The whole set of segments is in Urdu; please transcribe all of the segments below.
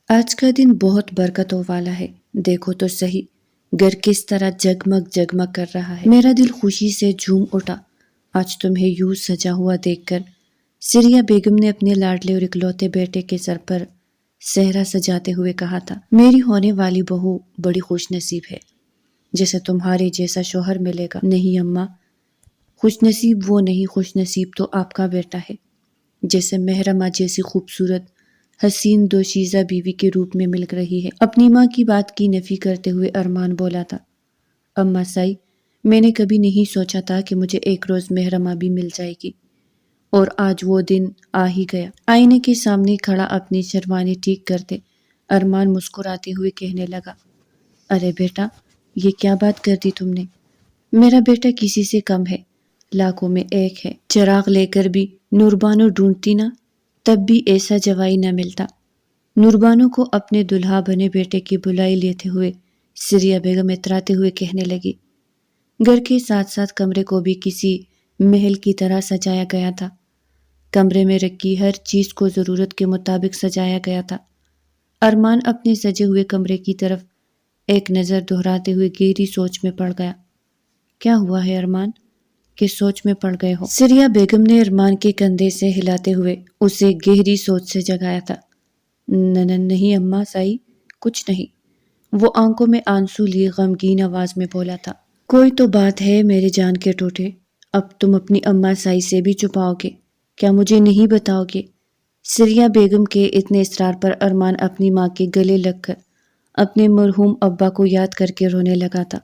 آج کا دن بہت برکتوں والا ہے۔ دیکھو تو صحیح، گھر کس طرح جگمگ جگمگ کر رہا ہے۔ میرا دل خوشی سے جھوم اٹھا آج تمہیں یوں سجا ہوا دیکھ کر۔ سریہ بیگم نے اپنے لاڈلے اور اکلوتے بیٹے کے سر پر صحرا سجاتے ہوئے کہا تھا، میری ہونے والی بہو بڑی خوش نصیب ہے جسے تمہارے جیسا شوہر ملے گا۔ نہیں اماں، خوش نصیب وہ نہیں، خوش نصیب تو آپ کا بیٹا ہے جیسے مہرمہ جیسی خوبصورت حسین دوشیزہ بیوی کے روپ میں مل رہی ہے۔ اپنی ماں کی بات کی نفی کرتے ہوئے ارمان بولا تھا، اماں سائی، میں نے کبھی نہیں سوچا تھا کہ مجھے ایک روز مہرمہ بھی مل جائے گی، اور آج وہ دن آ ہی گیا۔ آئینے کے سامنے کھڑا اپنی شیروانی ٹھیک کرتے ارمان مسکراتے ہوئے کہنے لگا، ارے بیٹا، یہ کیا بات کر دی تم نے؟ میرا بیٹا کسی سے کم ہے، لاکھوں میں ایک ہے۔ چراغ لے کر بھی نوربانو ڈھونڈتی نا، تب بھی ایسا جوائی نہ ملتا۔ نوربانو کو اپنے دلہا بنے بیٹے کی بلائی لیتے ہوئے سریہ بیگم اتراتے ہوئے کہنے لگی، گھر کے ساتھ ساتھ کمرے کو بھی کسی محل کی طرح سجایا گیا تھا۔ کمرے میں رکھی ہر چیز کو ضرورت کے مطابق سجایا گیا تھا۔ ارمان اپنے سجے ہوئے کمرے کی طرف ایک نظر دہراتے ہوئے گہری سوچ میں پڑ گیا۔ کیا ہوا ہے ارمان کہ سوچ میں پڑ گئے ہو؟ سریہ بیگم نے ارمان کے کندھے سے ہلاتے ہوئے اسے گہری سوچ سے جگایا تھا۔ نہیں اماں سائی، کچھ نہیں، وہ آنکھوں میں آنسو لیے غمگین آواز میں بولا تھا۔ کوئی تو بات ہے میرے جان کے ٹوٹے، اب تم اپنی اماں سائی سے بھی چھپاؤ گے؟ کیا مجھے نہیں بتاؤ گے؟ سریہ بیگم کے اتنے اصرار پر ارمان اپنی ماں کے گلے لگ کر اپنے مرحوم ابا کو یاد کر کے رونے لگا تھا۔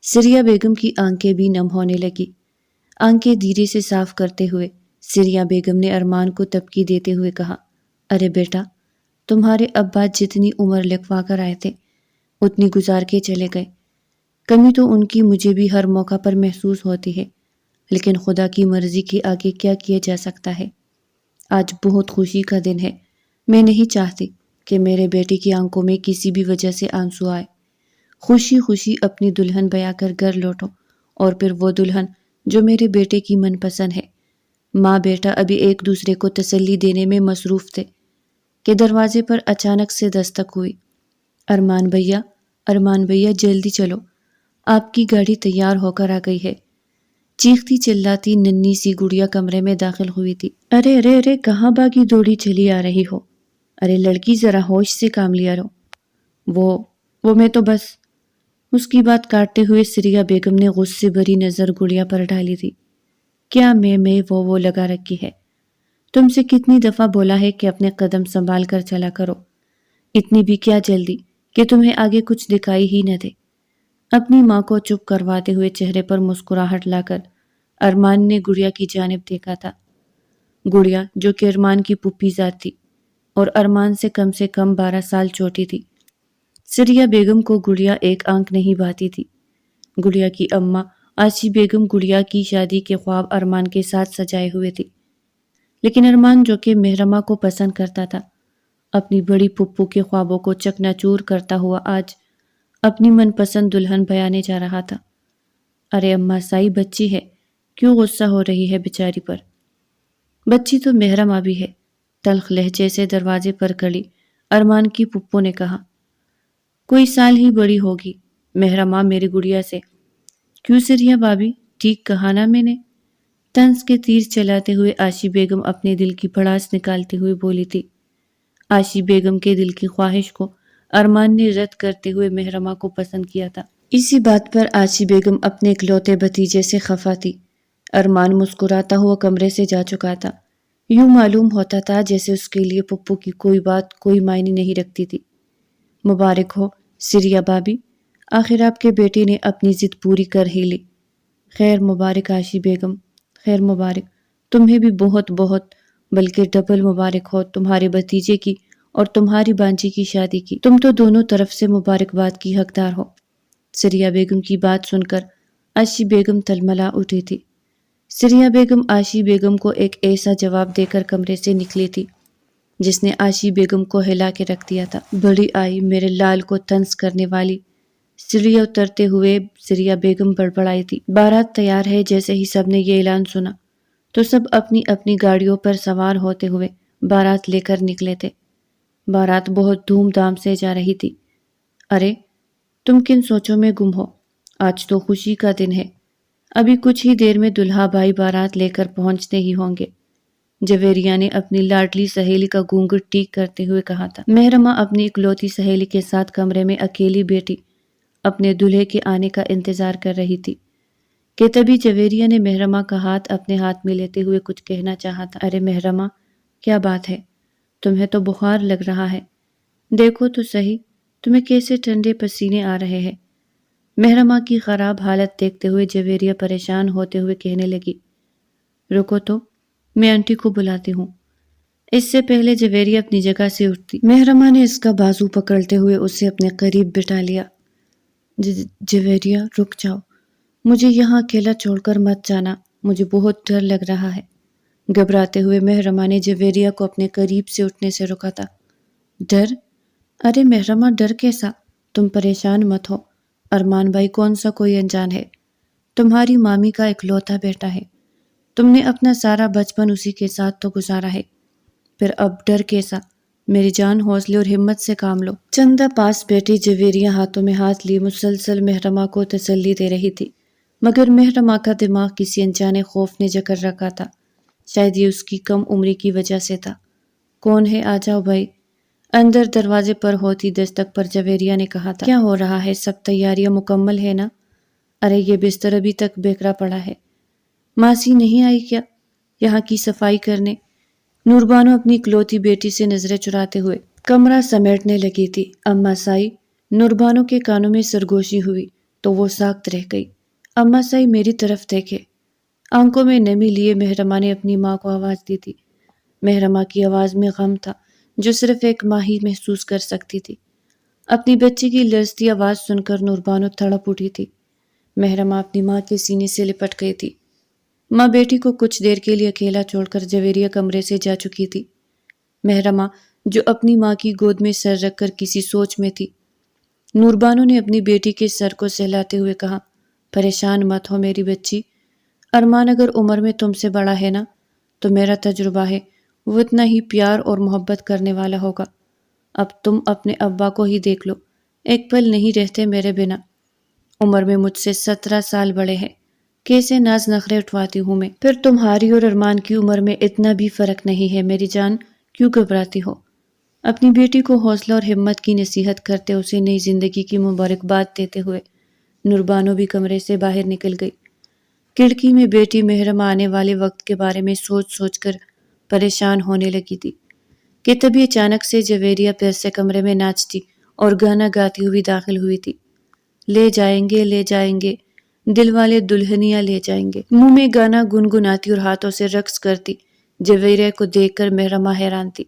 سریہ بیگم کی آنکھیں بھی نم ہونے لگی۔ آنکھیں دھیرے سے صاف کرتے ہوئے سریہ بیگم نے ارمان کو تبکی دیتے ہوئے کہا، ارے بیٹا، تمہارے ابا جتنی عمر لکھوا کر آئے تھے اتنی گزار کے چلے گئے۔ کمی تو ان کی مجھے بھی ہر موقع پر محسوس ہوتی ہے، لیکن خدا کی مرضی کے آگے کیا کیا جا سکتا ہے۔ آج بہت خوشی کا دن ہے، میں نہیں چاہتی کہ میرے بیٹے کی آنکھوں میں کسی بھی وجہ سے آنسو آئے۔ خوشی خوشی اپنی دلہن بیا کر گھر لوٹو، اور پھر وہ دلہن جو میرے بیٹے کی من پسند ہے۔ ماں بیٹا ابھی ایک دوسرے کو تسلی دینے میں مصروف تھے کہ دروازے پر اچانک سے دستک ہوئی۔ ارمان بھیا جلدی چلو، آپ کی گاڑی تیار ہو کر آ گئی ہے۔ چیختی چلاتی ننھی سی گڑیا کمرے میں داخل ہوئی تھی۔ ارے ارے ارے، کہاں بھاگی دوڑی چلی آ رہی ہو؟ ارے لڑکی، ذرا ہوش سے کام لیا رہو۔ وہ میں تو بس۔ اس کی بات کاٹتے ہوئے سریہ بیگم نے غصے بھری نظر گڑیا پر ڈالی تھی۔ کیا میں وہ لگا رکھی ہے؟ تم سے کتنی دفعہ بولا ہے کہ اپنے قدم سنبھال کر چلا کرو، اتنی بھی کیا جلدی کہ تمہیں آگے کچھ دکھائی ہی نہ دے۔ اپنی ماں کو چپ کرواتے ہوئے چہرے پر مسکراہٹ لا کر ارمان نے گڑیا کی جانب دیکھا تھا۔ گڑیا جو کہ ارمان کی پھوپھی ذات تھی اور ارمان سے کم 12 سال چھوٹی تھی۔ سریہ بیگم کو گڑیا ایک آنکھ نہیں بھاتی تھی۔ گڑیا کی اماں آشی بیگم گڑیا کی شادی کے خواب ارمان کے ساتھ سجائے ہوئے تھی، لیکن ارمان جو کہ مہرمہ کو پسند کرتا تھا، اپنی بڑی پھپھو کے خوابوں کو چکنا چور کرتا ہوا آج اپنی من پسند دلہن بیانے جا رہا تھا۔ ارے اماں سائی، بچی ہے، کیوں غصہ ہو رہی ہے بیچاری پر؟ بچی تو مہرمہ بھی ہے، تلخ لہجے سے دروازے پر کھڑی ارمان کی پھپھو نے کہا۔ کوئی سال ہی بڑی ہوگی مہرمہ میری گڑیا سے۔ کیوں سریہ بھابھی، ٹھیک کہا نا میں نے؟ طنز کے تیر چلاتے ہوئے آشی بیگم اپنے دل کی بھڑاس نکالتے ہوئے بولی تھی۔ آشی بیگم کے دل کی خواہش کو ارمان نے رد کرتے ہوئے مہرمہ کو پسند کیا تھا۔ اسی بات پر آشی بیگم اپنے اکلوتے بھتیجے سے خفا تھی۔ ارمان مسکراتا ہوا کمرے سے جا چکا تھا۔ یوں معلوم ہوتا تھا جیسے اس کے لیے پھپھو کی کوئی بات کوئی معنی نہیں رکھتی تھی۔ مبارک ہو سریہ بھابھی، آخر آپ کے بیٹے نے اپنی ضد پوری کر ہی لی۔ خیر مبارک آشی بیگم، خیر مبارک، تمہیں بھی بہت بہت بلکہ ڈبل مبارک ہو تمہارے بھتیجے کی اور تمہاری بانجی کی شادی کی۔ تم تو دونوں طرف سے مبارکباد کی حقدار ہو۔ سریہ بیگم کی بات سن کر آشی بیگم تلملا اٹھی تھی۔ سریہ بیگم آشی بیگم کو ایک ایسا جواب دے کر کمرے سے نکلی تھی جس نے آشی بیگم کو ہلا کے رکھ دیا تھا۔ بڑی آئی میرے لال کو طنز کرنے والی۔ سیڑھیاں اترتے ہوئے سریہ بیگم بڑبڑائی تھی۔ بارات تیار ہے۔ جیسے ہی سب نے یہ اعلان سنا تو سب اپنی اپنی گاڑیوں پر سوار ہوتے ہوئے بارات لے کر نکلے تھے۔ بارات بہت دھوم دھام سے جا رہی تھی۔ ارے تم کن سوچوں میں گم ہو؟ آج تو خوشی کا دن ہے، ابھی کچھ ہی دیر میں دلہا بھائی بارات لے کر پہنچتے ہی ہوں گے، جویریہ نے اپنی لاڈلی سہیلی کا گھونگھٹ ٹھیک کرتے ہوئے کہا تھا۔ مہرماں اپنی اکلوتی سہیلی کے ساتھ کمرے میں اکیلی بیٹھی اپنے دلہے کے آنے کا انتظار کر رہی تھی کہ تبھی جویریہ نے مہرماں کا ہاتھ اپنے ہاتھ میں لیتے ہوئے کچھ کہنا چاہا تھا۔ ارے مہرماں، کیا بات ہے؟ تمہیں تو بخار لگ رہا ہے، دیکھو تو صحیح تمہیں کیسے ٹھنڈے پسینے آ رہے ہیں۔ مہرماں کی خراب حالت دیکھتے ہوئے جویریہ پریشان ہوتے ہوئے کہنے لگی، رکو تو میں آنٹی کو بلاتی ہوں۔ اس سے پہلے جویریہ اپنی جگہ سے اٹھتی، مہرماں نے اس کا بازو پکڑتے ہوئے اسے اپنے قریب بٹھا لیا۔ جویریہ رک جاؤ، مجھے یہاں اکیلا چھوڑ کر مت جانا، مجھے بہت ڈر لگ رہا ہے۔ گھبراتے ہوئے مہرماں نے جویریہ کو اپنے قریب سے اٹھنے سے روکا تھا۔ ڈر؟ ارے مہرماں، ڈر کیسا؟ تم پریشان مت ہو، ارمان بھائی کون سا کوئی انجان ہے، تمہاری مامی کا اکلوتا بیٹا ہے، تم نے اپنا سارا بچپن اسی کے ساتھ تو گزارا ہے، پھر اب ڈر کیسا؟ میری جان، حوصلے اور ہمت سے کام لو۔ چندہ پاس بیٹھی جویریہ ہاتھوں میں ہاتھ لی مسلسل مہرماں کو تسلی دے رہی تھی، مگر مہرماں کا دماغ کسی انجانے خوف نے جکڑ رکھا تھا، شاید یہ اس کی کم عمری کی وجہ سے تھا۔ کون ہے؟ آ جاؤ بھائی، اندر دروازے پر ہوتی دستک پر جویریہ نے کہا تھا۔ کیا ہو رہا ہے؟ سب تیاریاں مکمل ہے نا؟ ارے یہ بستر ابھی تک بکھرا پڑا ہے، ماسی نہیں آئی کیا یہاں کی صفائی کرنے؟ نوربانو اپنی اکلوتی بیٹی سے نظریں چراتے ہوئے کمرہ سمیٹنے لگی تھی۔ اماں سائی، نوربانو کے کانوں میں سرگوشی ہوئی تو وہ ساکت رہ گئی۔ اماں سائی میری طرف دیکھے۔ آنکھوں میں نمی لیے مہرماں نے اپنی ماں کو آواز دی تھی۔ مہرماں کی آواز میں غم تھا جو صرف ایک ماں ہی محسوس کر سکتی تھی۔ اپنی بچی کی لرزتی آواز سن کر نوربانو تڑپ اٹھی تھی۔ مہرماں اپنی ماں کے سینے سے لپٹ گئی تھی۔ ماں بیٹی کو کچھ دیر کے لیے اکیلا چھوڑ کر جویریہ کمرے سے جا چکی تھی۔ مہرماں جو اپنی ماں کی گود میں سر رکھ کر کسی سوچ میں تھی، نوربانو نے اپنی بیٹی کے سر کو سہلاتے ہوئے کہا، پریشان مت ہو میری بچی، ارمان اگر عمر میں تم سے بڑا ہے نا تو میرا تجربہ ہے وہ اتنا ہی پیار اور محبت کرنے والا ہوگا۔ اب تم اپنے ابا کو ہی دیکھ لو، ایک پل نہیں رہتے میرے بنا، عمر میں مجھ سے 17 سال بڑے ہیں، کیسے ناز نخرے اٹھواتی ہوں میں، پھر تمہاری اور ارمان کی عمر میں اتنا بھی فرق نہیں ہے میری جان، کیوں گھبراتی ہو؟ اپنی بیٹی کو حوصلہ اور ہمت کی نصیحت کرتے اسے نئی زندگی کی مبارکباد دیتے ہوئے نوربانو بھی کمرے سے باہر نکل گئی۔ کھڑکی میں بیٹی مہرماں آنے والے وقت کے بارے میں سوچ سوچ کر پریشان ہونے لگی تھی کہ تبھی اچانک سے جویریہ پھر سے کمرے میں ناچتی اور گانا گاتی ہوئی داخل ہوئی تھی۔ لے جائیں گے دل والے دلہنیاں لے جائیں گے، منہ میں گانا گنگناتی اور ہاتھوں سے رقص کرتی جویریہ کو دیکھ کر مہرماں حیران تھی۔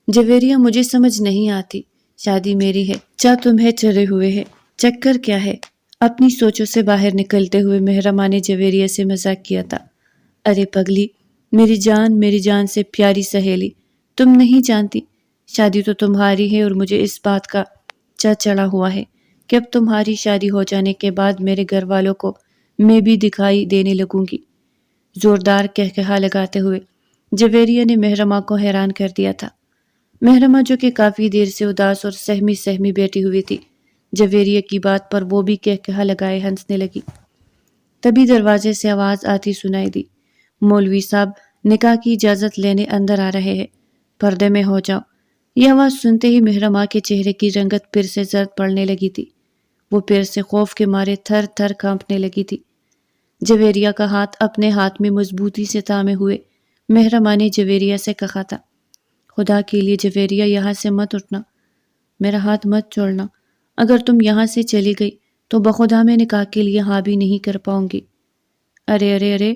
جویریہ، مجھے سمجھ نہیں آتی، شادی میری ہے، چاہ تمہیں چڑھے ہوئے ہے، چکر کیا ہے؟ اپنی سوچوں سے باہر نکلتے ہوئے مہرماں نے جویریہ سے مذاق کیا تھا۔ ارے پگلی، میری جان سے پیاری سہیلی، تم نہیں جانتی، شادی تو تمہاری ہے اور مجھے اس بات کا چڑھا ہوا ہے کہ اب تمہاری شادی ہو جانے کے بعد میرے گھر والوں کو میں بھی دکھائی دینے لگوں گی۔ زوردار کہکہا لگاتے ہوئے جویریہ نے مہرماں کو حیران کر دیا تھا۔ مہرماں جو کہ کافی دیر سے اداس اور سہمی بیٹھی ہوئی تھی، جویریہ کی بات پر وہ بھی کہکہا لگائے ہنسنے لگی۔ تبھی دروازے سے آواز آتی سنائی دی، مولوی صاحب نکاح کی اجازت لینے اندر آ رہے ہیں، پردے میں ہو جاؤ۔ یہ آواز سنتے ہی مہرماں کے چہرے کی رنگت پھر سے زرد پڑنے لگی تھی، وہ پھر سے خوف کے مارے تھر تھر کانپنے لگی تھی۔ جویریہ کا ہاتھ اپنے ہاتھ میں مضبوطی سے تھامے ہوئے مہرماں نے جویریہ سے کہا تھا، خدا کے لیے جویریہ یہاں سے مت اٹھنا، میرا ہاتھ مت چھوڑنا، اگر تم یہاں سے چلی گئی تو بخدا میں نکاح کے لیے ہاں بھی نہیں کر پاؤں گی۔ ارے ارے ارے،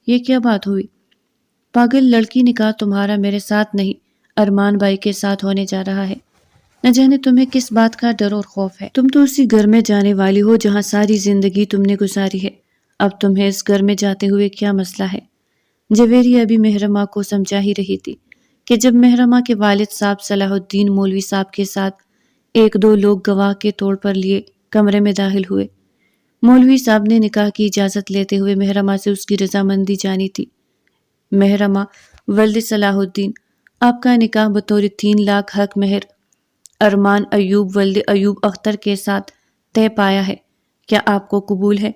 یہ کیا بات ہوئی؟ پاگل لڑکی، نکاح تمہارا میرے ساتھ نہیں ارمان بھائی کے ساتھ ہونے جا رہا ہے، نہ جانے تمہیں کس بات کا ڈر اور خوف ہے، تم تو اسی گھر میں جانے والی ہو جہاں ساری زندگی تم نے گزاری ہے، اب تمہیں اس گھر میں جاتے ہوئے کیا مسئلہ ہے؟ جویریہ ابھی مہرماں کو سمجھا ہی رہی تھی کہ جب مہرماں کے والد صاحب صلاح الدین مولوی صاحب کے ساتھ ایک دو لوگ گواہ کے طور پر لیے کمرے میں داخل ہوئے۔ مولوی صاحب نے نکاح کی اجازت لیتے ہوئے مہرماں سے اس کی رضامندی جانی تھی۔ مہرماں ولد صلاح الدین آپ کا نکاح بطور 3 لاکھ حق مہر ارمان ایوب ولد ایوب اختر کے ساتھ طے پایا ہے، کیا آپ کو قبول ہے؟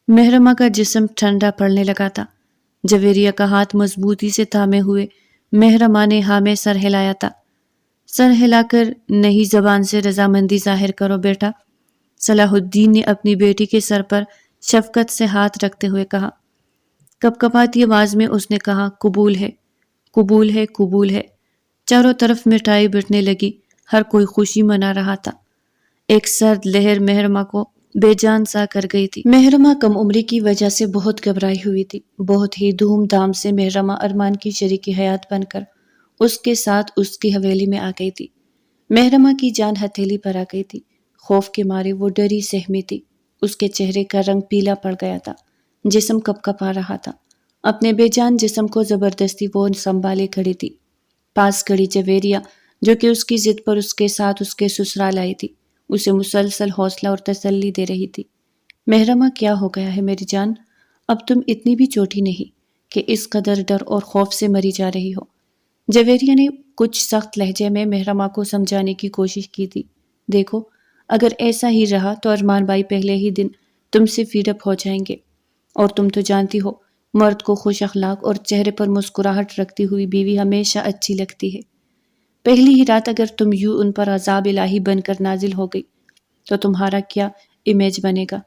محرمہ کا جسم ٹھنڈا پڑنے لگا تھا۔ جویریہ کا ہاتھ مضبوطی سے تھامے ہوئے محرمہ نے ہاں میں سر ہلایا تھا۔ سر ہلا کر نہیں، زبان سے رضامندی ظاہر کرو بیٹا، صلاح الدین نے اپنی بیٹی کے سر پر شفقت سے ہاتھ رکھتے ہوئے کہا۔ کپکپاتی آواز میں اس نے کہا، قبول ہے، قبول ہے، قبول ہے۔ چاروں طرف مٹھائی بٹنے لگی، ہر کوئی خوشی منا رہا تھا۔ ایک سرد لہر محرمہ کو بے جان سا کر گئی تھی۔ محرمہ کم عمری کی وجہ سے بہت گھبرائی ہوئی تھی۔ بہت ہی دھوم دھام سے محرمہ ارمان کی شریک حیات بن کر اس کے ساتھ اس کی حویلی میں آ گئی تھی۔ محرمہ کی جان ہتھیلی پر آ گئی تھی۔ خوف کے مارے وہ ڈری سہمی تھی۔ اس کے چہرے کا رنگ پیلا پڑ گیا تھا، جسم کپ کپا رہا تھا۔ اپنے بے جان جسم کو زبردستی وہ سنبھالے کھڑی تھی۔ پاس کھڑی جویریہ، جو کہ اس کی ضد پر اس کے ساتھ اس کے سسرال آئی تھی، اسے مسلسل حوصلہ اور تسلی دے رہی تھی۔ محرمہ، کیا ہو گیا ہے میری جان؟ اب تم اتنی بھی چھوٹی نہیں کہ اس قدر ڈر اور خوف سے مری جا رہی ہو۔ جویریہ نے کچھ سخت لہجے میں محرمہ کو سمجھانے کی کوشش کی تھی۔ دیکھو، اگر ایسا ہی رہا تو ارمان بھائی پہلے ہی دن تم سے فیڈ اپ ہو جائیں گے، اور تم تو جانتی ہو مرد کو خوش اخلاق اور چہرے پر مسکراہٹ رکھتی ہوئی بیوی ہمیشہ اچھی لگتی ہے۔ پہلی ہی رات اگر تم یوں ان پر عذاب الہی بن کر نازل ہو گئی تو تمہارا کیا امیج بنے گا؟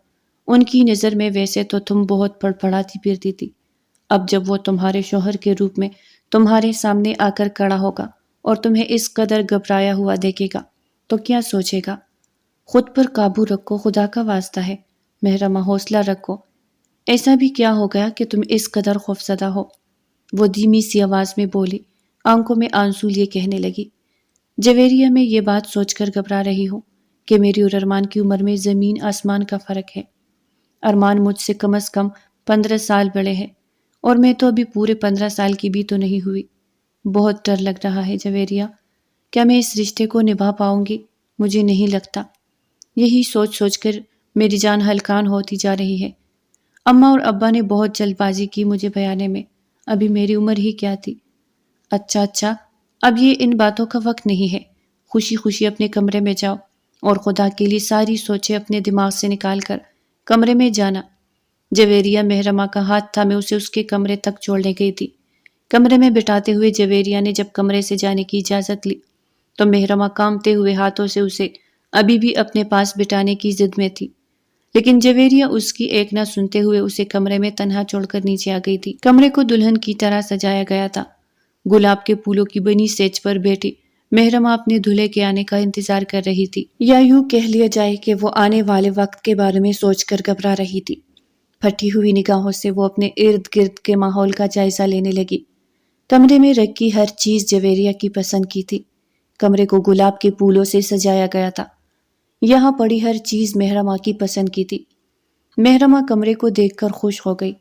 ان کی نظر میں ویسے تو تم بہت پڑپڑاتی پھرتی تھی، اب جب وہ تمہارے شوہر کے روپ میں تمہارے سامنے آ کر کھڑا ہوگا اور تمہیں اس قدر گھبرایا ہوا دیکھے گا تو کیا سوچے گا؟ خود پر قابو رکھو، خدا کا واسطہ ہے۔ محرمہ، حوصلہ رکھو۔ ایسا بھی کیا ہو گیا کہ تم اس قدر خوفزدہ ہو؟ وہ دھیمی سی آواز میں بولی، آنکھوں میں آنسو لیے کہنے لگی۔ جویریہ، میں یہ بات سوچ کر گھبرا رہی ہوں کہ میری اور ارمان کی عمر میں زمین آسمان کا فرق ہے۔ ارمان مجھ سے کم از کم 15 سال بڑے ہیں، اور میں تو ابھی پورے 15 سال کی بھی تو نہیں ہوئی۔ بہت ڈر لگ رہا ہے جویریہ، کیا میں اس رشتے کو نبھا پاؤں گی؟ مجھے نہیں لگتا۔ یہی سوچ سوچ کر میری جان ہلکان ہوتی جا رہی ہے۔ اماں اور ابا نے بہت جلد بازی کی مجھے بیانے میں، ابھی میری عمر ہی کیا تھی۔ اچھا، اب یہ ان باتوں کا وقت نہیں ہے۔ خوشی خوشی اپنے کمرے میں جاؤ، اور خدا کے لیے ساری سوچیں اپنے دماغ سے نکال کر کمرے میں جانا۔ جویریہ محرمہ کا ہاتھ تھامے اسے اس کے کمرے تک چھوڑنے گئی تھی۔ کمرے میں بٹھاتے ہوئے جویریہ نے جب کمرے سے جانے کی اجازت لی تو محرمہ کانپتے ہوئے ہاتھوں سے اسے ابھی بھی اپنے پاس بٹھانے کی ضد میں تھی، لیکن جویریہ اس کی ایک نہ سنتے ہوئے اسے کمرے میں تنہا چھوڑ کر نیچے آ گئی تھی۔ کمرے کو دلہن کی طرح سجایا گیا تھا۔ گلاب کے پھولوں کی بنی سیج پر بیٹھی محرمہ اپنے دلہے کے آنے کا انتظار کر رہی تھی، یا یوں کہہ لیا جائے کہ وہ آنے والے وقت کے بارے میں سوچ کر گھبرا رہی تھی۔ پھٹی ہوئی نگاہوں سے وہ اپنے ارد گرد کے ماحول کا جائزہ لینے لگی۔ کمرے میں رکھی ہر چیز جویریہ کی پسند کی تھی۔ کمرے کو گلاب کے پھولوں سے سجایا گیا تھا۔ یہاں پڑی ہر چیز محرمہ کی پسند کی تھی۔ محرمہ کمرے کو دیکھ کر خوش ہو گئی،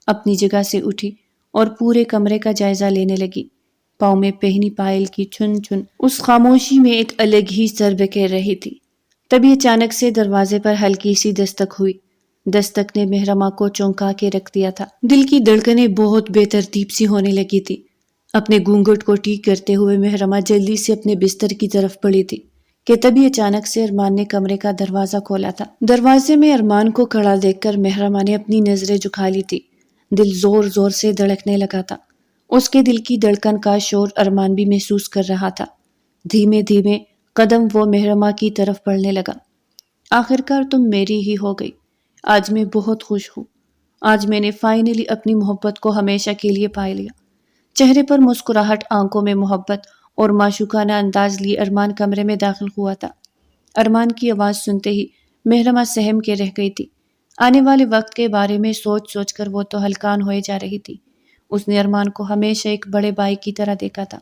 اپنی جگہ سے اٹھی اور پورے کمرے کا جائزہ لینے لگی۔ پاؤں میں پہنی پائل کی چن چن اس خاموشی میں ایک الگ ہی سر بکھیر رہی تھی۔ تبھی اچانک سے دروازے پر ہلکی سی دستک ہوئی۔ دستک نے محرمہ کو چونکا کے رکھ دیا تھا۔ دل کی دھڑکنیں بہت بے ترتیب سی ہونے لگی تھی۔ اپنے گھونگھٹ کو ٹھیک کرتے ہوئے محرمہ جلدی سے اپنے بستر کی طرف بڑھی تھی کہ تبھی اچانک سے ارمان نے کمرے کا دروازہ کھولا تھا۔ دروازے میں ارمان کو کھڑا دیکھ کر محرمہ نے اپنی نظریں جھکا لی تھی۔ دل زور زور سے دھڑکنے لگا تھا۔ اس کے دل کی دھڑکن کا شور ارمان بھی محسوس کر رہا تھا۔ دھیمے دھیمے قدم وہ محرمہ کی طرف بڑھنے لگا۔ آخرکار تم میری ہی ہو گئی۔ آج میں بہت خوش ہوں۔ آج میں نے فائنلی اپنی محبت کو ہمیشہ کے لیے پا لیا۔ چہرے پر مسکراہٹ، آنکھوں میں محبت اور معشوقانہ انداز لیے ارمان کمرے میں داخل ہوا تھا۔ ارمان کی آواز سنتے ہی محرمہ سہم کے رہ گئی تھی۔ آنے والے وقت کے بارے میں سوچ سوچ کر وہ تو ہلکان ہوئے جا رہی تھی۔ اس نے ارمان کو ہمیشہ ایک بڑے بھائی کی طرح دیکھا تھا،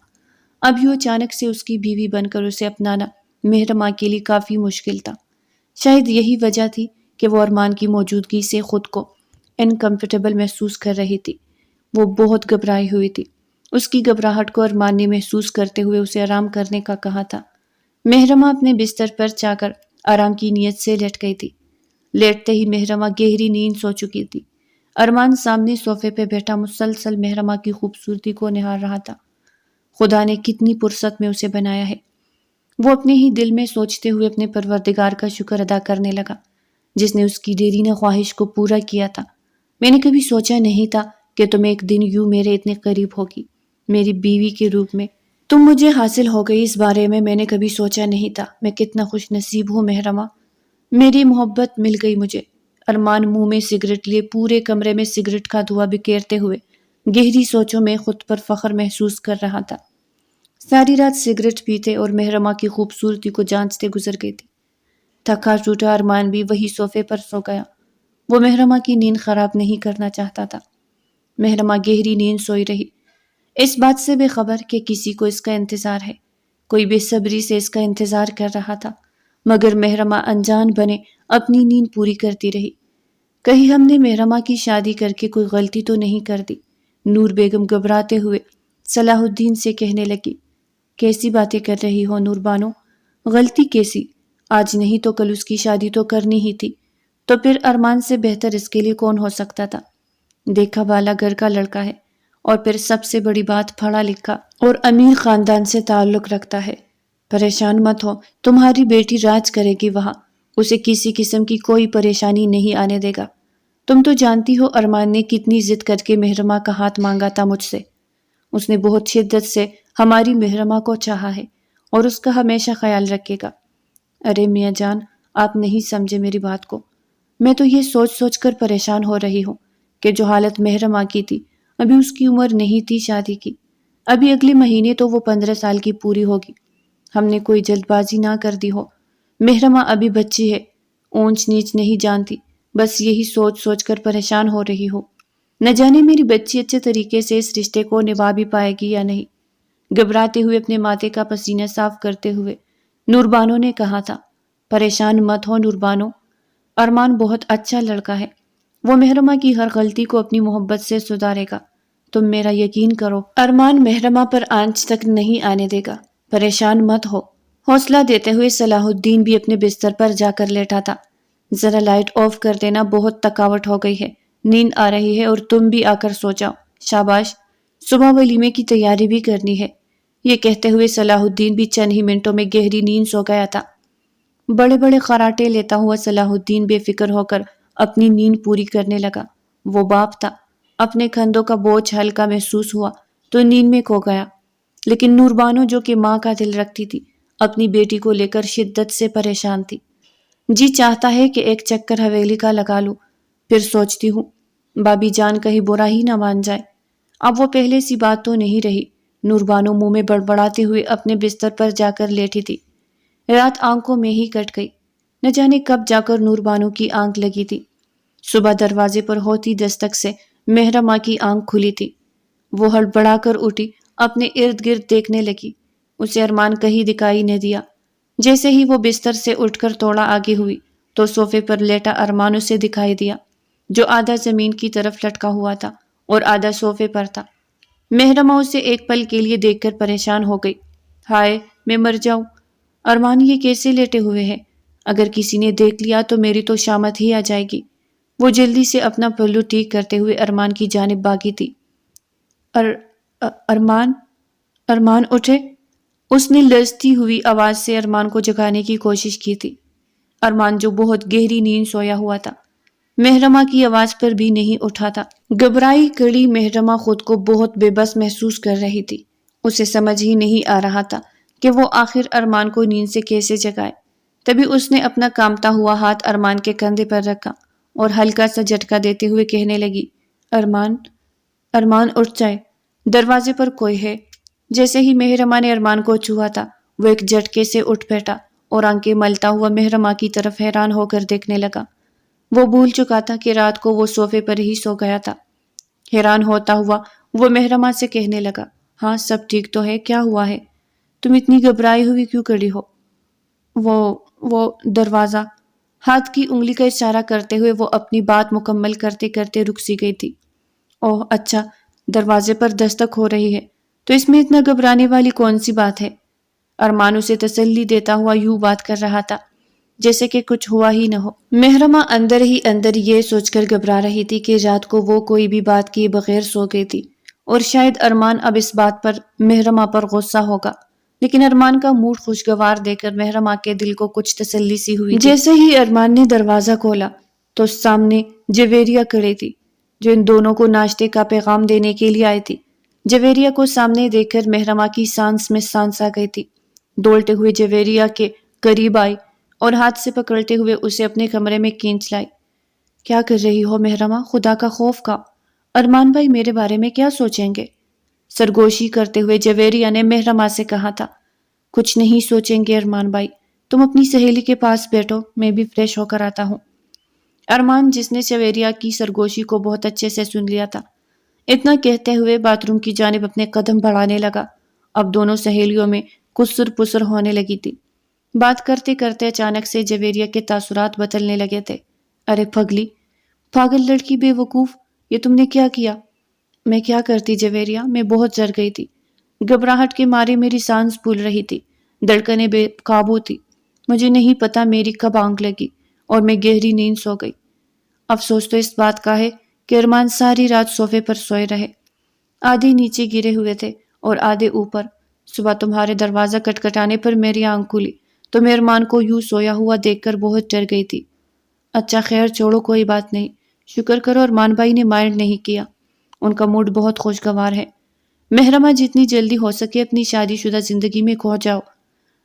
اب یوں اچانک سے اس کی بیوی بن کر اسے اپنانا محرمہ کے لیے کافی مشکل تھا۔ شاید یہی وجہ تھی کہ وہ ارمان کی موجودگی سے خود کو انکمفرٹیبل محسوس کر رہی تھی۔ وہ بہت گھبرائی ہوئی تھی۔ اس کی گھبراہٹ کو ارمان نے محسوس کرتے ہوئے اسے آرام کرنے کا کہا تھا۔ محرمہ اپنے بستر پر جا کر آرام کی نیت سے لیٹ گئی تھی۔ لیٹتے ہی محرمہ گہری نیند سو چکی تھی۔ ارمان سامنے صوفے پہ بیٹھا مسلسل محرمہ کی خوبصورتی کو نہار رہا تھا۔ خدا نے کتنی فرصت میں اسے بنایا ہے۔ وہ اپنے ہی دل میں سوچتے ہوئے اپنے پروردگار کا شکر ادا کرنے لگا جس نے اس کی دیرینہ خواہش کو پورا کیا تھا۔ میں نے کبھی سوچا نہیں تھا کہ تم ایک دن یوں میرے اتنے قریب ہوگی، میری بیوی کے روپ میں۔ تم مجھے حاصل ہو گئی، اس بارے میں نے کبھی سوچا نہیں تھا۔ میں کتنا خوش نصیب ہوں محرمہ، میری محبت مل گئی مجھے۔ ارمان منہ میں سگریٹ لیے پورے کمرے میں سگریٹ کا دھواں بکھیرتے ہوئے گہری سوچوں میں خود پر فخر محسوس کر رہا تھا۔ ساری رات سگریٹ پیتے اور محرمہ کی خوبصورتی کو جانچتے گزر گئی تھی۔ تھکا ٹوٹا ارمان بھی وہی صوفے پر سو گیا۔ وہ محرمہ کی نیند خراب نہیں کرنا چاہتا تھا۔ محرمہ گہری نیند سوئی رہی، اس بات سے بے خبر کہ کسی کو اس کا انتظار ہے۔ کوئی بے صبری سے اس کا انتظار کر رہا تھا، مگر محرمہ انجان بنے اپنی نیند پوری کرتی رہی۔ کہیں ہم نے محرمہ کی شادی کر کے کوئی غلطی تو نہیں کر دی؟ نور بیگم گھبراتے ہوئے صلاح الدین سے کہنے لگی۔ کیسی باتیں کر رہی ہو نور بانو؟ غلطی کیسی؟ آج نہیں تو کل اس کی شادی تو کرنی ہی تھی، تو پھر ارمان سے بہتر اس کے لیے کون ہو سکتا تھا؟ دیکھا بالا گھر کا لڑکا ہے، اور پھر سب سے بڑی بات پڑھا لکھا اور امیر خاندان سے تعلق رکھتا ہے۔ پریشان مت ہو، تمہاری بیٹی راج کرے گی وہاں، اسے کسی قسم کی کوئی پریشانی نہیں آنے دے گا۔ تم تو جانتی ہو ارمان نے کتنی ضد کر کے محرمہ کا ہاتھ مانگا تھا مجھ سے۔ اس نے بہت شدت سے ہماری محرمہ کو چاہا ہے اور اس کا ہمیشہ خیال رکھے گا۔ ارے میاں جان، آپ نہیں سمجھے میری بات کو۔ میں تو یہ سوچ سوچ کر پریشان ہو رہی ہوں کہ جو حالت محرمہ کی تھی، ابھی اس کی عمر نہیں تھی شادی کی۔ ابھی اگلے مہینے تو وہ 15 سال کی پوری ہوگی۔ ہم نے کوئی جلد بازی نہ کر دی ہو۔ محرمہ ابھی بچی ہے، اونچ نیچ نہیں جانتی، بس یہی سوچ سوچ کر پریشان ہو رہی ہو۔ نہ جانے میری بچی اچھے طریقے سے اس رشتے کو نبھا بھی پائے گی یا نہیں۔ گھبراتے ہوئے اپنے ماتھے کا پسینہ صاف کرتے ہوئے نور بانو نے کہا تھا۔ پریشان مت ہو نور بانو، ارمان بہت اچھا لڑکا ہے، وہ محرمہ کی ہر غلطی کو اپنی محبت سے سدھارے گا، تم میرا یقین کرو۔ ارمان محرمہ پر آنچ تک نہیں آنے دے گا، پریشان مت ہو۔ حوصلہ دیتے ہوئے صلاح الدین بھی اپنے بستر پر جا کر لیٹا تھا۔ ذرا لائٹ آف کر دینا، بہت تھکاوٹ ہو گئی ہے، نیند آ رہی ہے، اور تم بھی آ کر سو جاؤ۔ شاباش، صبح ولیمے کی تیاری بھی کرنی ہے۔ یہ کہتے ہوئے صلاح الدین بھی چند ہی منٹوں میں گہری نیند سو گیا تھا۔ بڑے بڑے خراٹے لیتا ہوا صلاح الدین بے فکر ہو کر اپنی نیند پوری کرنے لگا۔ وہ باپ تھا، اپنے کندھوں کا بوجھ ہلکا محسوس ہوا تو نیند میں کھو گیا۔ لیکن نور بانو جو کہ ماں کا دل رکھتی تھی، اپنی بیٹی کو لے کر شدت سے پریشان تھی۔ جی چاہتا ہے کہ ایک چکر حویلی کا لگا لوں، پھر سوچتی ہوں بابی جان کہیں برا ہی نہ مان جائے۔ اب وہ پہلے سی بات تو نہیں رہی۔ نور بانو منہ میں بڑبڑاتے ہوئے اپنے بستر پر جا کر لیٹی تھی۔ رات آنکھوں میں ہی کٹ گئی، نہ جانے کب جا کر نور بانو کی آنکھ لگی تھی۔ صبح دروازے پر ہوتی دستک سے محرمہ کی آنکھ کھلی تھی۔ وہ ہڑبڑا کر اٹھی، اپنے ارد گرد دیکھنے لگی۔ اسے ارمان کہیں دکھائی نہ دیا۔ جیسے ہی وہ بستر سے اٹھ کر تھوڑا آگے ہوئی تو صوفے پر لیٹا ارمان اسے دکھائی دیا، جو آدھا زمین کی طرف لٹکا ہوا تھا اور آدھا صوفے پر تھا۔ محرمہ اسے ایک پل کے لیے دیکھ کر پریشان ہو گئی۔ ہائے، میں مر جاؤں، ارمان یہ کیسے لیٹے ہوئے ہیں؟ اگر کسی نے دیکھ لیا تو میری تو شامت ہی آ جائے گی۔ وہ جلدی سے اپنا پہلو ٹھیک کرتے ہوئے ارمان کی جانب بھاگی تھی۔ ارمان اٹھے، اس نے لرزتی ہوئی آواز سے ارمان کو جگانے کی کوشش کی تھی۔ ارمان جو بہت گہری نیند سویا ہوا تھا، محرمہ کی آواز پر بھی نہیں اٹھا تھا۔ گھبرائی کڑی محرمہ خود کو بہت بے بس محسوس کر رہی تھی۔ اسے سمجھ ہی نہیں آ رہا تھا کہ وہ آخر ارمان کو نیند سے کیسے جگائے۔ تبھی اس نے اپنا کامتا ہوا ہاتھ ارمان کے کندھے پر رکھا اور ہلکا سا جھٹکا دیتے ہوئے کہنے لگی، ارمان اٹھ جائے، دروازے پر کوئی ہے۔ جیسے ہی محرمہ نے ارمان کو چھوا تھا، وہ ایک جھٹکے سے اٹھ بیٹھا اور آنکھیں ملتا ہوا محرمہ کی طرف حیران ہو کر دیکھنے لگا۔ وہ بھول چکا تھا کہ رات کو وہ صوفے پر ہی سو گیا تھا۔ حیران ہوتا ہوا وہ محرمہ سے کہنے لگا، ہاں سب ٹھیک تو ہے، کیا ہوا ہے؟ تم اتنی گھبرائی ہوئی کیوں کھڑی ہو؟ وہ دروازہ، ہاتھ کی انگلی کا اشارہ کرتے ہوئے وہ اپنی بات مکمل کرتے کرتے رک سی گئی تھی۔ اوہ اچھا، دروازے پر دستک ہو رہی ہے تو اس میں اتنا گھبرانے والی کون سی بات ہے؟ ارمان اسے تسلی دیتا ہوا یوں بات کر رہا تھا جیسے کہ کچھ ہوا ہی نہ ہو۔ محرمہ اندر ہی اندر یہ سوچ کر گھبرا رہی تھی کہ رات کو وہ کوئی بھی بات کیے بغیر سو گئی تھی اور شاید ارمان اب اس بات پر مہرمہ پر غصہ ہوگا، لیکن ارمان کا موڈ خوشگوار دے کر مہرمہ کے دل کو کچھ تسلی سی ہوئی تھی۔ جیسے ہی ارمان نے دروازہ کھولا تو سامنے جویریہ کھڑی تھی، جو ان دونوں کو ناشتے کا پیغام دینے کے لیے آئی تھی۔ جویریہ کو سامنے دیکھ کر مہرمہ کی سانس میں سانس آ گئی تھی۔ دوڑتے ہوئے جویریہ کے قریب آئی اور ہاتھ سے پکڑتے ہوئے اسے اپنے کمرے میں کھینچ لائی۔ کیا کر رہی ہو مہرمہ؟ خدا کا خوف کھاؤ، ارمان بھائی میرے بارے میں کیا سوچیں گے؟ سرگوشی کرتے ہوئے جویریہ نے مہرمہ سے کہا تھا۔ کچھ نہیں سوچیں گے ارمان بھائی، تم اپنی سہیلی کے پاس بیٹھو، میں بھی فریش ہو کر آتا ہوں۔ ارمان، جس نے جویریہ کی سرگوشی کو بہت اچھے سے سن لیا تھا، اتنا کہتے ہوئے باتھ روم کی جانب اپنے قدم بڑھانے لگا۔ اب دونوں سہیلیوں میں کسر پسر ہونے لگی تھی۔ بات کرتے کرتے اچانک سے جویریہ کے تاثرات بدلنے لگے تھے۔ ارے پگلی، پاگل لڑکی، بے وقوف، یہ تم نے کیا کیا؟ میں کیا کرتی جویریہ، میں بہت ڈر گئی تھی۔ گھبراہٹ کے مارے میری سانس پھول رہی تھی، دھڑکنیں بے قابو تھی۔ مجھے نہیں پتا میری کب آنکھ لگی اور میں گہری نیند سو گئی۔ افسوس تو اس بات کا ہے کہ ارمان ساری رات صوفے پر سوئے رہے، آدھے نیچے گرے ہوئے تھے اور آدھے اوپر۔ صبح تمہارے دروازہ کٹکھٹانے پر میری آنکھ کھلی تو میں ارمان کو یوں سویا ہوا دیکھ کر بہت ڈر گئی تھی۔ اچھا خیر چھوڑو، کوئی بات نہیں، شکر کرو ارمان بھائی نے مائنڈ نہیں کیا، ان کا موڈ بہت خوشگوار ہے۔ مہرمہ، جتنی جلدی ہو سکے اپنی شادی شدہ زندگی میں کھو جاؤ،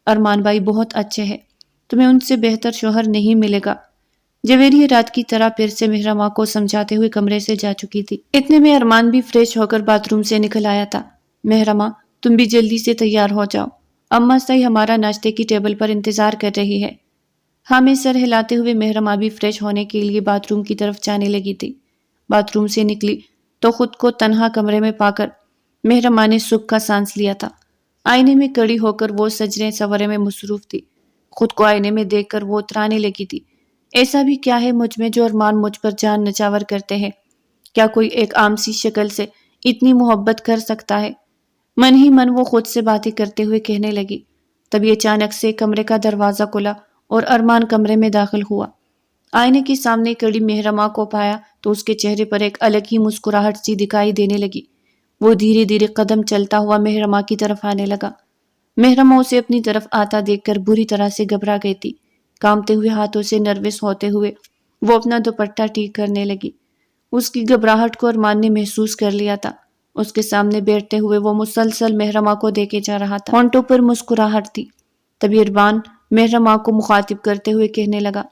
ارمان بھائی بہت اچھے ہیں، تمہیں ان سے بہتر شوہر نہیں ملے گا۔ جویریہ رات کی طرح پھر سے مہرمہ کو سمجھاتے ہوئے کمرے سے جا چکی تھی۔ اتنے میں ارمان بھی فریش ہو کر باتھ روم سے نکل آیا تھا۔ مہرمہ، تم بھی جلدی سے تیار ہو جاؤ، اماں صحیح ہمارا ناشتے کی ٹیبل پر انتظار کر رہی ہے۔ ہاں میں سر ہلاتے ہوئے مہرمہ بھی فریش ہونے کے لیے باتھ روم کی طرف جانے لگی تھی۔ باتھ روم سے نکلی تو خود کو تنہا کمرے میں پا کر مہرمہ نے سکھ کا سانس لیا تھا۔ آئینے میں کھڑی ہو کر وہ سجنے سورے میں مصروف تھی۔ خود کو آئینے میں دیکھ کر وہ اترانے لگی تھی۔ ایسا بھی کیا ہے مجھ میں جو ارمان مجھ پر جان نچھاور کرتے ہیں؟ کیا کوئی ایک عام سی شکل سے اتنی محبت کر سکتا ہے؟ من ہی من وہ خود سے باتیں کرتے ہوئے کہنے لگی۔ تبھی اچانک سے کمرے کا دروازہ کھلا اور ارمان کمرے میں داخل ہوا۔ آئینے کے سامنے کھڑی مہرمہ کو پایا تو اس کے چہرے پر ایک الگ ہی مسکراہٹ سی دکھائی دینے لگی۔ وہ دھیرے دھیرے قدم چلتا ہوا مہرمہ کی طرف آنے لگا۔ مہرمہ اسے اپنی طرف آتا دیکھ کر بری طرح سے گھبرا گئی تھی۔ کانپتے ہوئے ہاتھوں سے نروس ہوتے ہوئے وہ اپنا دوپٹہ ٹھیک کرنے لگی۔ اس کی گھبراہٹ کو ارمان نے محسوس کر لیا تھا۔ اس کے سامنے بیٹھتے ہوئے وہ مسلسل مہرمہ کو دیکھے جا رہا تھا، ہونٹوں پر مسکراہٹ تھی۔ تبھی ارمان مہرمہ کو مخاطب کرتے ہوئے کہنے لگا،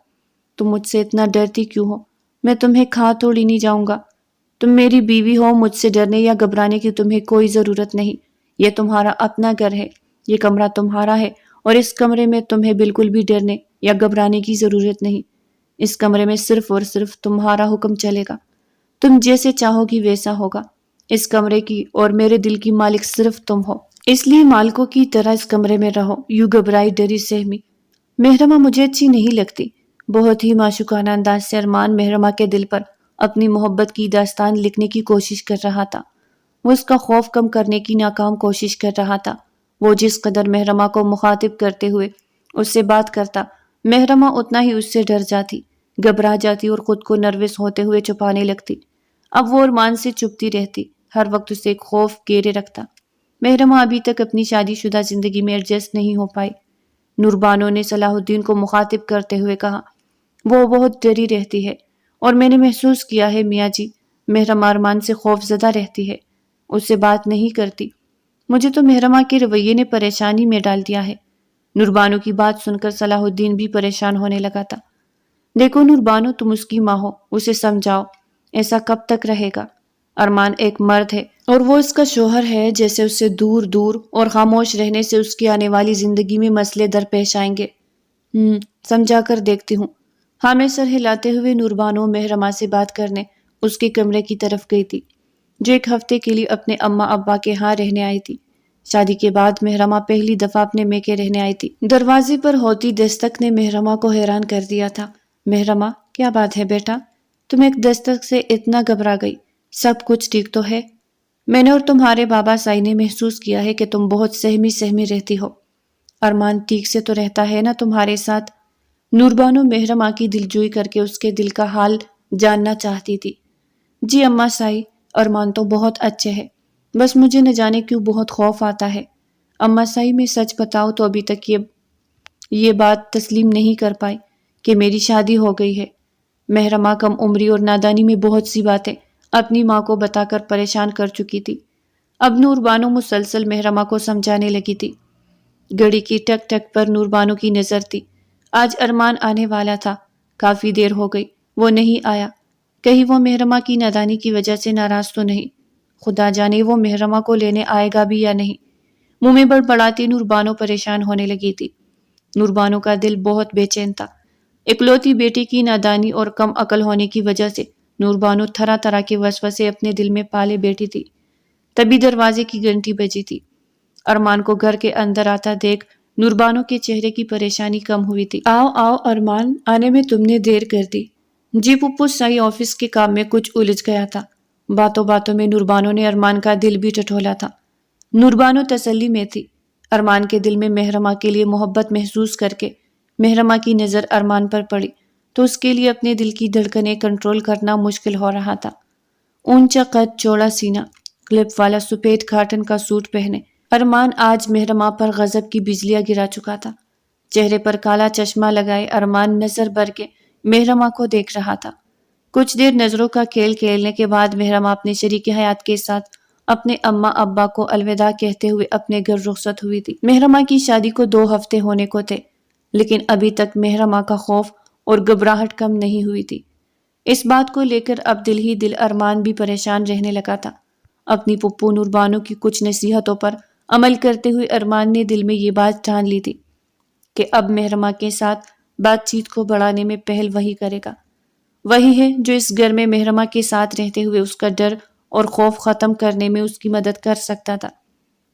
تم مجھ سے اتنا ڈرتی کیوں ہو؟ میں تمہیں کھا توڑی نہیں جاؤں گا، تم میری بیوی ہو، مجھ سے ڈرنے یا گھبرانے کی تمہیں کوئی ضرورت نہیں۔ یہ تمہارا اپنا گھر ہے، یہ کمرہ تمہارا ہے اور اس کمرے میں تمہیں بالکل بھی ڈرنے یا گھبرانے کی ضرورت نہیں۔ اس کمرے میں صرف اور صرف تمہارا حکم چلے گا، تم جیسے چاہو گی ویسا ہوگا۔ اس کمرے کی اور میرے دل کی مالک صرف تم ہو، اس لیے مالکوں کی طرح اس کمرے میں رہو۔ یوں گھبرائی ڈری سہمی مہرمہ مجھے اچھی نہیں لگتی۔ بہت ہی معشوقانہ انداز سے ارمان مہرمہ کے دل پر اپنی محبت کی داستان لکھنے کی کوشش کر رہا تھا۔ وہ اس کا خوف کم کرنے کی ناکام کوشش کر رہا تھا۔ وہ جس قدر مہرمہ کو مخاطب کرتے ہوئے اس سے بات کرتا، مہرمہ اتنا ہی اس سے ڈر جاتی، گھبرا جاتی اور خود کو نروس ہوتے ہوئے چھپانے لگتی۔ اب وہ ارمان سے چھپتی رہتی، ہر وقت اسے ایک خوف گھیرے رکھتا۔ مہرمہ ابھی تک اپنی شادی شدہ زندگی میں ایڈجسٹ نہیں ہو پائی۔ نوربانو نے صلاح الدین کو مخاطب کرتے ہوئے کہا، وہ بہت ڈری رہتی ہے اور میں نے محسوس کیا ہے میاں جی، مہرمہ ارمان سے خوف زدہ رہتی ہے، اس سے بات نہیں کرتی۔ مجھے تو مہرمہ کے رویے نے پریشانی میں ڈال دیا ہے۔ نوربانو کی بات سن کر صلاح الدین بھی پریشان ہونے لگا تھا۔ دیکھو نوربانو، تم اس کی ماں ہو، اسے سمجھاؤ، ایسا کب تک رہے گا؟ ارمان ایک مرد ہے اور وہ اس کا شوہر ہے، جیسے اس سے دور دور اور خاموش رہنے سے اس کی آنے والی زندگی میں مسئلے درپیش آئیں گے۔ سمجھا کر دیکھتی ہوں۔ ہاں میں سر ہلاتے ہوئے نوربانو مہرمہ سے بات کرنے اس کے کمرے کی طرف گئی تھی، جو ایک ہفتے کے لیے اپنے اماں ابا کے ہاں رہنے آئی تھی۔ شادی کے بعد مہرمہ پہلی دفعہ اپنے میکے رہنے آئی تھی۔ دروازے پر ہوتی دستک نے مہرمہ کو حیران کر دیا تھا۔ مہرمہ، کیا بات ہے بیٹا؟ تم ایک دستک سے اتنا گھبرا گئی، سب کچھ ٹھیک تو ہے؟ میں نے اور تمہارے بابا سائی نے محسوس کیا ہے کہ تم بہت سہمی سہمی رہتی ہو۔ ارمان ٹھیک سے تو رہتا ہے نا تمہارے ساتھ؟ نوربانو مہرمہ کی دلجوئی کر کے اس کے دل کا حال جاننا چاہتی تھی۔ جی اماں سائی، ارمان تو بہت اچھے ہے، بس مجھے نہ جانے کیوں بہت خوف آتا ہے۔ اماں سائی میں سچ بتاؤ تو ابھی تک یہ بات تسلیم نہیں کر پائی کہ میری شادی ہو گئی ہے۔ محرمہ کم عمری اور نادانی میں بہت سی باتیں اپنی ماں کو بتا کر پریشان کر چکی تھی۔ اب نور بانو مسلسل محرمہ کو سمجھانے لگی تھی۔ گھڑی کی ٹک ٹک پر نور بانو کی نظر تھی۔ آج ارمان آنے والا تھا، کافی دیر ہو گئی، وہ نہیں آیا۔ کہیں وہ محرمہ کی نادانی کی وجہ سے ناراض تو نہیں؟ خدا جانے وہ محرمہ کو لینے آئے گا بھی یا نہیں۔ منہ میں بڑبڑاتی نور بانو پریشان ہونے لگی تھی۔ نور بانو کا دل بہت بے چین تھا۔ اکلوتی بیٹی کی نادانی اور کم عقل ہونے کی وجہ سے نور بانو طرح طرح کے وسوسے اپنے دل میں پالے بیٹھی تھی۔ تبھی دروازے کی گھنٹی بجی تھی۔ ارمان کو گھر کے اندر آتا دیکھ نور بانو کے چہرے کی پریشانی کم ہوئی تھی۔ آؤ آؤ ارمان، آنے میں تم نے دیر کر دی۔ جی پپو سائی آفس کے کام میں کچھ الجھ گیا تھا۔ باتوں باتوں میں نور بانو نے ارمان کا دل بھی ٹٹولا تھا۔ نور بانو تسلی میں تھی۔ ارمان کے دل میں محرمہ کے لیے محبت محسوس کر کے محرمہ کی نظر ارمان پر پڑی تو اس کے لیے اپنے دل کی دھڑکنیں کنٹرول کرنا مشکل ہو رہا تھا۔ اونچا قد، چوڑا سینہ، کلپ والا سفید کاٹن کا سوٹ پہنے ارمان آج محرمہ پر غضب کی بجلیاں گرا چکا تھا۔ چہرے پر کالا چشمہ لگائے ارمان نظر بھر کے محرمہ کو دیکھ رہا تھا۔ کچھ دیر نظروں کا کھیل کھیلنے کے بعد محرمہ اپنے شریک حیات کے ساتھ اپنے اماں ابا کو الوداع کہتے ہوئے اپنے گھر رخصت ہوئی تھی۔ محرمہ کی شادی کو 2 ہفتے ہونے کو تھے، لیکن ابھی تک محرمہ کا خوف اور گھبراہٹ کم نہیں ہوئی تھی۔ اس بات کو لے کر اب دل ہی دل ارمان بھی پریشان رہنے لگا تھا۔ اپنی پپو نور بانو کی کچھ نصیحتوں پر عمل کرتے ہوئے ارمان نے دل میں یہ بات ٹھان لی تھی کہ اب محرمہ کے ساتھ بات چیت کو بڑھانے میں پہل وہی کرے گا۔ وہی ہے جو اس گھر میں محرمہ کے ساتھ رہتے ہوئے اس کا ڈر اور خوف ختم کرنے میں اس کی مدد کر سکتا تھا۔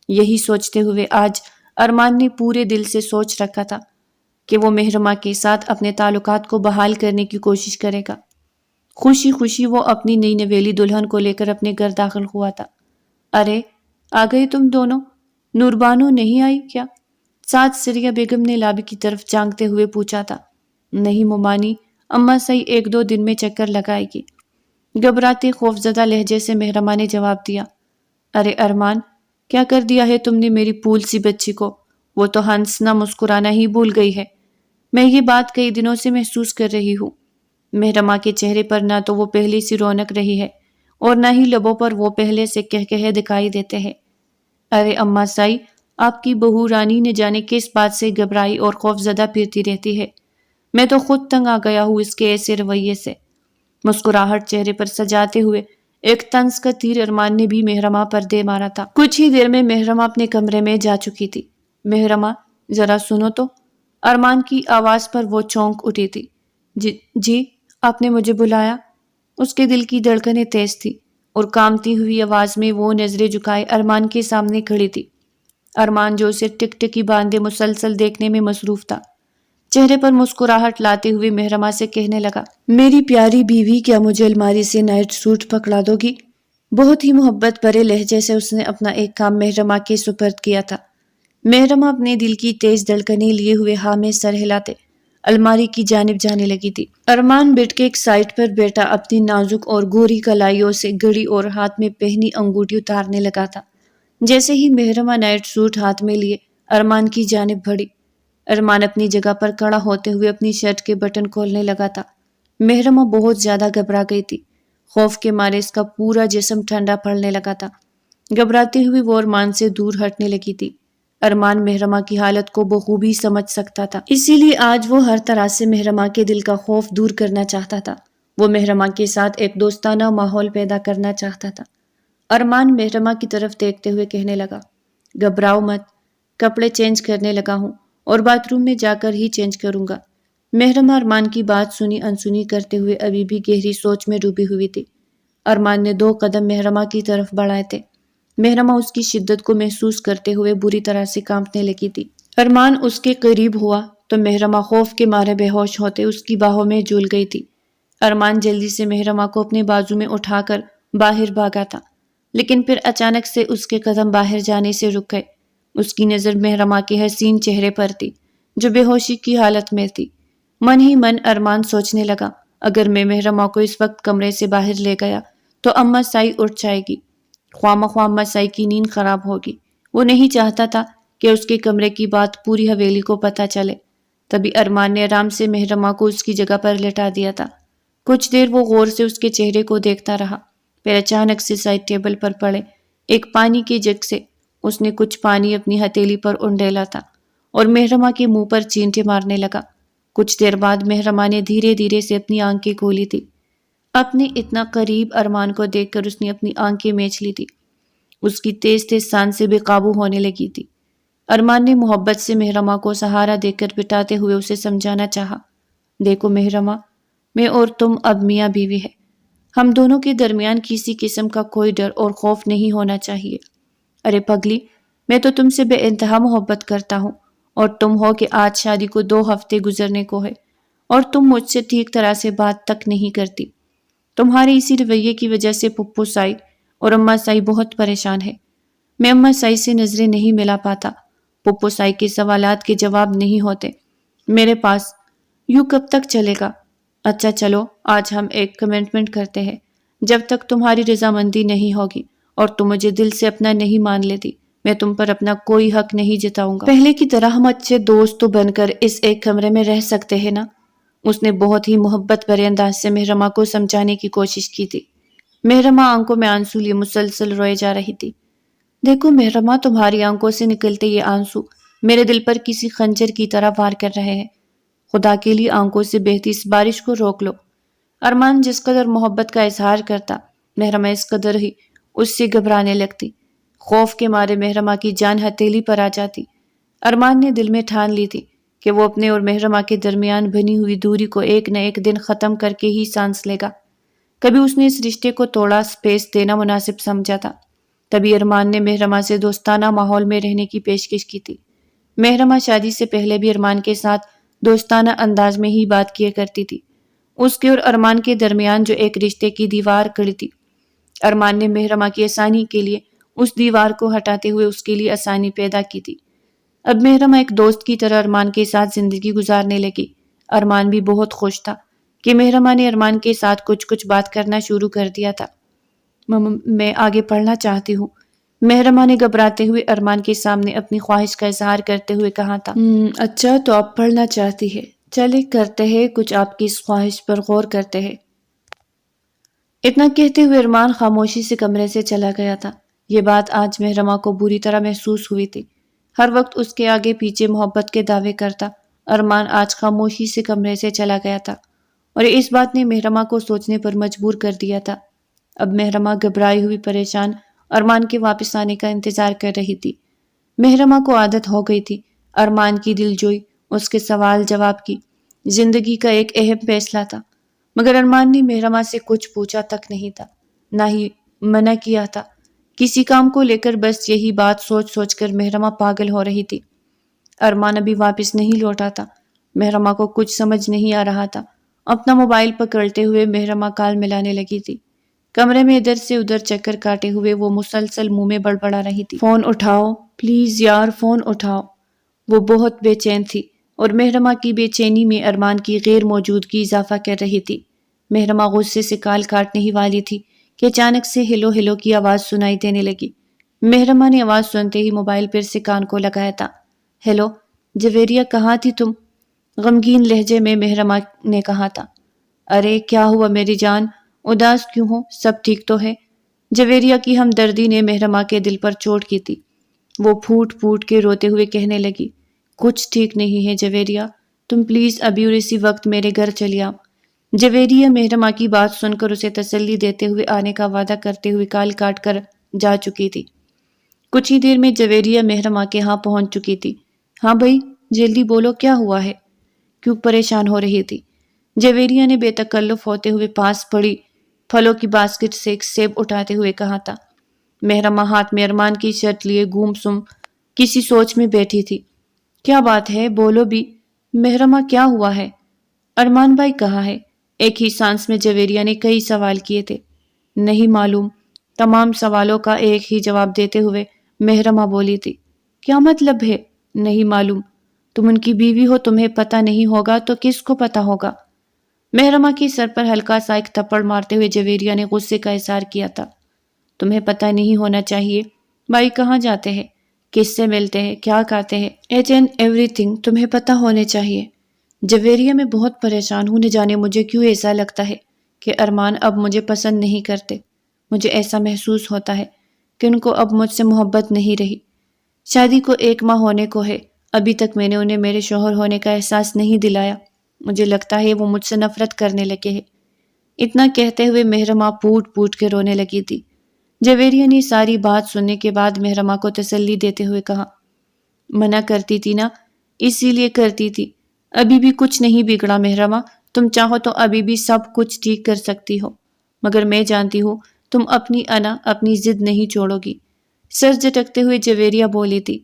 یہی سوچتے ہوئے آج ارمان نے پورے دل سے سوچ رکھا تھا کہ وہ محرمہ کے ساتھ اپنے تعلقات کو بحال کرنے کی کوشش کرے گا۔ خوشی خوشی وہ اپنی نئی نویلی دلہن کو لے کر اپنے گھر داخل ہوا تھا۔ ارے آ گئے تم دونوں، نور بانو نہیں آئی کیا؟ ساتھ سریا بیگم نے لابی کی طرف جھانکتے ہوئے پوچھا تھا۔ نہیں ممانی، اماں سائی 1-2 دن میں چکر لگائے گی، گھبراتے خوفزدہ لہجے سے محرمہ نے جواب دیا۔ ارے ارمان، کیا کر دیا ہے تم نے میری پھول سی بچی کو؟ وہ تو ہنسنا مسکرانا ہی بھول گئی ہے۔ میں یہ بات کئی دنوں سے محسوس کر رہی ہوں۔ محرمہ کے چہرے پر نہ تو وہ پہلی سی رونق رہی ہے اور نہ ہی لبوں پر وہ پہلے سے کہکہے دکھائی دیتے ہیں۔ ارے اماں سائی، آپ کی بہو رانی نے جانے کس بات سے گھبرائی اور خوفزدہ پھرتی رہتی ہے۔ میں تو خود تنگ آ گیا ہوں اس کے ایسے رویے سے۔ مسکراہٹ چہرے پر سجاتے ہوئے ایک طنز کا تیر ارمان نے بھی محرمہ پر دے مارا تھا۔ کچھ ہی دیر میں محرمہ اپنے کمرے میں جا چکی تھی۔ محرمہ ذرا سنو تو، ارمان کی آواز پر وہ چونک اٹھی تھی۔ جی آپ نے مجھے بلایا؟ اس کے دل کی دھڑکنیں تیز تھی اور کانپتی ہوئی آواز میں وہ نظریں جھکائے ارمان کے سامنے کھڑی تھی۔ ارمان جو اسے ٹک ٹکی باندھے مسلسل دیکھنے میں مصروف تھا، چہرے پر مسکراہٹ لاتے ہوئے محرمہ سے کہنے لگا، میری پیاری بیوی، کیا مجھے الماری سے نائٹ سوٹ پکڑا دو گی؟ بہت ہی محبت بھرے لہجے سے اس نے اپنا ایک کام محرمہ کے سپرد کیا تھا۔ محرمہ اپنے دل کی تیز دھڑکنیں لیے ہوئے ہاں میں سر ہلاتے الماری کی جانب جانے لگی تھی۔ ارمان بیٹھ کے ایک سائٹ پر بیٹھا اپنی نازک اور گوری کلائیوں سے گھڑی اور ہاتھ میں پہنی انگوٹھی اتارنے لگا تھا۔ جیسے ہی محرمہ نائٹ سوٹ ہاتھ میں لیے ارمان کی جانب بڑھی، ارمان اپنی جگہ پر کھڑا ہوتے ہوئے اپنی شرٹ کے بٹن کھولنے لگا تھا۔ محرمہ بہت زیادہ گھبرا گئی تھی۔ خوف کے مارے اس کا پورا جسم ٹھنڈا پڑنے لگا تھا۔ گھبراتے ہوئے وہ ارمان سے دور ہٹنے لگی تھی۔ ارمان محرمہ کی حالت کو بخوبی سمجھ سکتا تھا، اسی لیے آج وہ ہر طرح سے محرمہ کے دل کا خوف دور کرنا چاہتا تھا۔ وہ محرمہ کے ساتھ ایک دوستانہ ماحول پیدا کرنا چاہتا تھا۔ ارمان محرمہ کی طرف دیکھتے ہوئے کہنے لگا، گھبراؤ مت، کپڑے چینج کرنے لگا ہوں اور باتھ روم میں جا کر ہی چینج کروں گا۔ محرمہ ارمان کی بات سنی انسنی کرتے ہوئے ابھی بھی گہری سوچ میں ڈوبی ہوئی تھی۔ ارمان نے 2 قدم محرمہ کی طرف بڑھائے تھے۔ محرمہ اس کی شدت کو محسوس کرتے ہوئے بری طرح سے کانپنے لگی تھی۔ ارمان اس کے قریب ہوا تو محرمہ خوف کے مارے بے ہوش ہوتے اس کی باہوں میں جھول گئی تھی۔ ارمان جلدی سے محرمہ کو اپنے بازو میں اٹھا کر باہر بھاگا تھا، لیکن پھر اچانک سے اس کے قدم باہر جانے سے رک گئے۔ اس کی نظر محرمہ کے حسین چہرے پر تھی جو بے ہوشی کی حالت میں تھی۔ من ہی من ارمان سوچنے لگا، اگر میں محرمہ کو اس وقت کمرے سے باہر لے گیا تو اماں سائی اٹھ جائے گی خواہ مخواہ مسائی کی نیند خراب ہوگی۔ وہ نہیں چاہتا تھا کہ اس کے کمرے کی بات پوری حویلی کو پتہ چلے۔ تبھی ارمان نے آرام سے مہرماں کو اس کی جگہ پر لٹا دیا تھا۔ کچھ دیر وہ غور سے اس کے چہرے کو دیکھتا رہا، پھر اچانک سے سائڈ ٹیبل پر پڑے ایک پانی کے جگ سے اس نے کچھ پانی اپنی ہتھیلی پر انڈیلا تھا اور مہرماں کے منہ پر چینٹے مارنے لگا۔ کچھ دیر بعد مہرماں نے دھیرے دھیرے سے اپنی آنکھیں کھولی تھی۔ اپنے اتنا قریب ارمان کو دیکھ کر اس نے اپنی آنکھیں میچ لی تھی۔ اس کی تیز تیز سانس سے بے قابو ہونے لگی تھی۔ ارمان نے محبت سے مہرماں کو سہارا دے کر بٹھاتے ہوئے اسے سمجھانا چاہا، دیکھو مہرماں، میں اور تم اب میاں بیوی ہے۔ ہم دونوں کے درمیان کسی قسم کا کوئی ڈر اور خوف نہیں ہونا چاہیے۔ ارے پگلی، میں تو تم سے بے انتہا محبت کرتا ہوں، اور تم ہو کہ آج شادی کو 2 ہفتے گزرنے کو ہے اور تم مجھ سے ٹھیک طرح سے بات تک نہیں کرتی۔ تمہارے اسی رویے کی وجہ سے پپو سائی اور اماں سائی بہت پریشان ہے۔ میں اماں سائی سے نظریں نہیں ملا پاتا، پپو سائی کے سوالات کے جواب نہیں ہوتے میرے پاس۔ یوں کب تک چلے گا؟ اچھا چلو، آج ہم ایک کمٹمنٹ کرتے ہیں۔ جب تک تمہاری رضامندی نہیں ہوگی اور تم مجھے دل سے اپنا نہیں مان لیتی، میں تم پر اپنا کوئی حق نہیں جتاؤں گا۔ پہلے کی طرح ہم اچھے دوست تو بن کر اس ایک کمرے میں رہ سکتے ہیں نا؟ اس نے بہت ہی محبت بھرے انداز سے مہرماں کو سمجھانے کی کوشش کی تھی۔ مہرماں آنکھوں میں آنسو لیے مسلسل روئے جا رہی تھی۔ دیکھو مہرماں، تمہاری آنکھوں سے نکلتے یہ آنسو میرے دل پر کسی خنجر کی طرح وار کر رہے ہیں۔ خدا کے لیے آنکھوں سے بہتی اس بارش کو روک لو۔ ارمان جس قدر محبت کا اظہار کرتا، مہرماں اس قدر ہی اس سے گھبرانے لگتی۔ خوف کے مارے مہرماں کی جان ہتھیلی پر آ جاتی۔ ارمان نے دل میں ٹھان لی تھی کہ وہ اپنے اور مہرماں کے درمیان بنی ہوئی دوری کو ایک نہ ایک دن ختم کر کے ہی سانس لے گا۔ کبھی اس نے اس رشتے کو تھوڑا سپیس دینا مناسب سمجھا تھا۔ تبھی ارمان نے مہرماں سے دوستانہ ماحول میں رہنے کی پیشکش کی تھی۔ مہرماں شادی سے پہلے بھی ارمان کے ساتھ دوستانہ انداز میں ہی بات کیا کرتی تھی۔ اس کے اور ارمان کے درمیان جو ایک رشتے کی دیوار کھڑی تھی، ارمان نے مہرماں کی آسانی کے لیے اس دیوار کو ہٹاتے ہوئے اس کے لیے آسانی پیدا کی تھی۔ اب مہرماں ایک دوست کی طرح ارمان کے ساتھ زندگی گزارنے لگی۔ ارمان بھی بہت خوش تھا کہ مہرماں نے ارمان کے ساتھ کچھ بات کرنا شروع کر دیا تھا۔ میں آگے پڑھنا چاہتی ہوں، مہرماں نے گھبراتے ہوئے ارمان کے سامنے اپنی خواہش کا اظہار کرتے ہوئے کہا تھا۔ اچھا، تو آپ پڑھنا چاہتی ہے، چلے کرتے ہیں کچھ، آپ کی اس خواہش پر غور کرتے ہیں۔ اتنا کہتے ہوئے ارمان خاموشی سے کمرے سے چلا گیا تھا۔ یہ بات آج مہرماں کو بری طرح محسوس ہوئی تھی۔ ہر وقت اس کے آگے پیچھے محبت کے دعوے کرتا ارمان آج خاموشی سے کمرے سے چلا گیا تھا، اور اس بات نے مہرماں کو سوچنے پر مجبور کر دیا تھا۔ اب مہرماں گھبرائی ہوئی پریشان ارمان کے واپس آنے کا انتظار کر رہی تھی۔ مہرماں کو عادت ہو گئی تھی ارمان کی دلجوئی اس کے سوال جواب کی زندگی کا ایک اہم فیصلہ تھا، مگر ارمان نے مہرماں سے کچھ پوچھا تک نہیں تھا، نہ ہی منع کیا تھا۔ کسی کام کو لے کر بس یہی بات سوچ سوچ کر مہرماں پاگل ہو رہی تھی۔ ارمان ابھی واپس نہیں لوٹا تھا۔ مہرماں کو کچھ سمجھ نہیں آ رہا تھا۔ اپنا موبائل پکڑتے ہوئے مہرماں کال ملانے لگی تھی۔ کمرے میں ادھر سے ادھر چکر کاٹے ہوئے وہ مسلسل منہ میں بڑبڑا رہی تھی، فون اٹھاؤ پلیز یار، فون اٹھاؤ۔ وہ بہت بے چین تھی اور مہرماں کی بے چینی میں ارمان کی غیر موجودگی اضافہ کر رہی تھی۔ مہرماں غصے سے کال کاٹنے ہی والی تھی کہ اچانک سے ہیلو ہیلو کی آواز سنائی دینے لگی۔ مہرماں نے آواز سنتے ہی موبائل پھر سے کان کو لگایا تھا۔ ہیلو جویریہ، کہاں تھی تم؟ غمگین لہجے میں مہرماں نے کہا تھا۔ ارے کیا ہوا میری جان، اداس کیوں ہو؟ سب ٹھیک تو ہے؟ جویریہ کی ہمدردی نے مہرماں کے دل پر چوٹ کی تھی۔ وہ پھوٹ پھوٹ کے روتے ہوئے کہنے لگی، کچھ ٹھیک نہیں ہے جویریہ، تم پلیز ابھی اور اسی وقت میرے گھر چلی آؤ۔ جویریہ مہرماں کی بات سن کر اسے تسلی دیتے ہوئے آنے کا وعدہ کرتے ہوئے کال کاٹ کر جا چکی تھی۔ کچھ ہی دیر میں جویریہ مہرماں کے ہاں پہنچ چکی تھی۔ ہاں بھائی جلدی بولو، کیا ہوا ہے؟ کیوں پریشان ہو رہی تھی؟ جویریہ نے بے تکلف ہوتے ہوئے پاس پڑی پھلوں کی باسکٹ سے ایک سیب اٹھاتے ہوئے کہا تھا۔ مہرماں ہاتھ میں ارمان کی شرٹ لیے گم سم کسی سوچ میں بیٹھی تھی۔ کیا بات ہے، بولو بھی مہرماں، کیا ہوا ہے؟ ارمان بھائی کہاں ہے؟ ایک ہی سانس میں جویریہ نے کئی سوال کیے تھے۔ نہیں معلوم، تمام سوالوں کا ایک ہی جواب دیتے ہوئے مہرماں بولی تھی۔ کیا مطلب ہے نہیں معلوم؟ تم ان کی بیوی ہو، تمہیں پتہ نہیں ہوگا تو کس کو پتہ ہوگا؟ مہرماں کے سر پر ہلکا سا ایک تھپڑ مارتے ہوئے جویریہ نے غصے کا اظہار کیا تھا۔ تمہیں پتہ نہیں ہونا چاہیے بھائی کہاں جاتے ہیں، کس سے ملتے ہیں، کیا کھاتے ہیں، ایچ اینڈ ایوری تھنگ تمہیں پتہ ہونے چاہیے۔ جویریہ میں بہت پریشان ہوں، نہ جانے مجھے کیوں ایسا لگتا ہے کہ ارمان اب مجھے پسند نہیں کرتے۔ مجھے ایسا محسوس ہوتا ہے کہ ان کو اب مجھ سے محبت نہیں رہی۔ شادی کو 1 ماہ ہونے کو ہے، ابھی تک میں نے انہیں میرے شوہر ہونے کا احساس نہیں دلایا۔ مجھے لگتا ہے وہ مجھ سے نفرت کرنے لگے ہیں۔ اتنا کہتے ہوئے مہرماں پوٹ پوٹ کے رونے لگی تھی۔ جویریہ نے ساری بات سننے کے بعد مہرماں کو تسلی دیتے ہوئے کہا، منع کرتی تھی نا، اسی لیے کرتی تھی۔ ابھی بھی کچھ نہیں بگڑا مہرماں، تم چاہو تو ابھی بھی سب کچھ ٹھیک کر سکتی ہو، مگر میں جانتی ہوں تم اپنی انا، اپنی ضد نہیں چھوڑو گی۔ سر جھٹکتے ہوئے جویریہ بولی تھی۔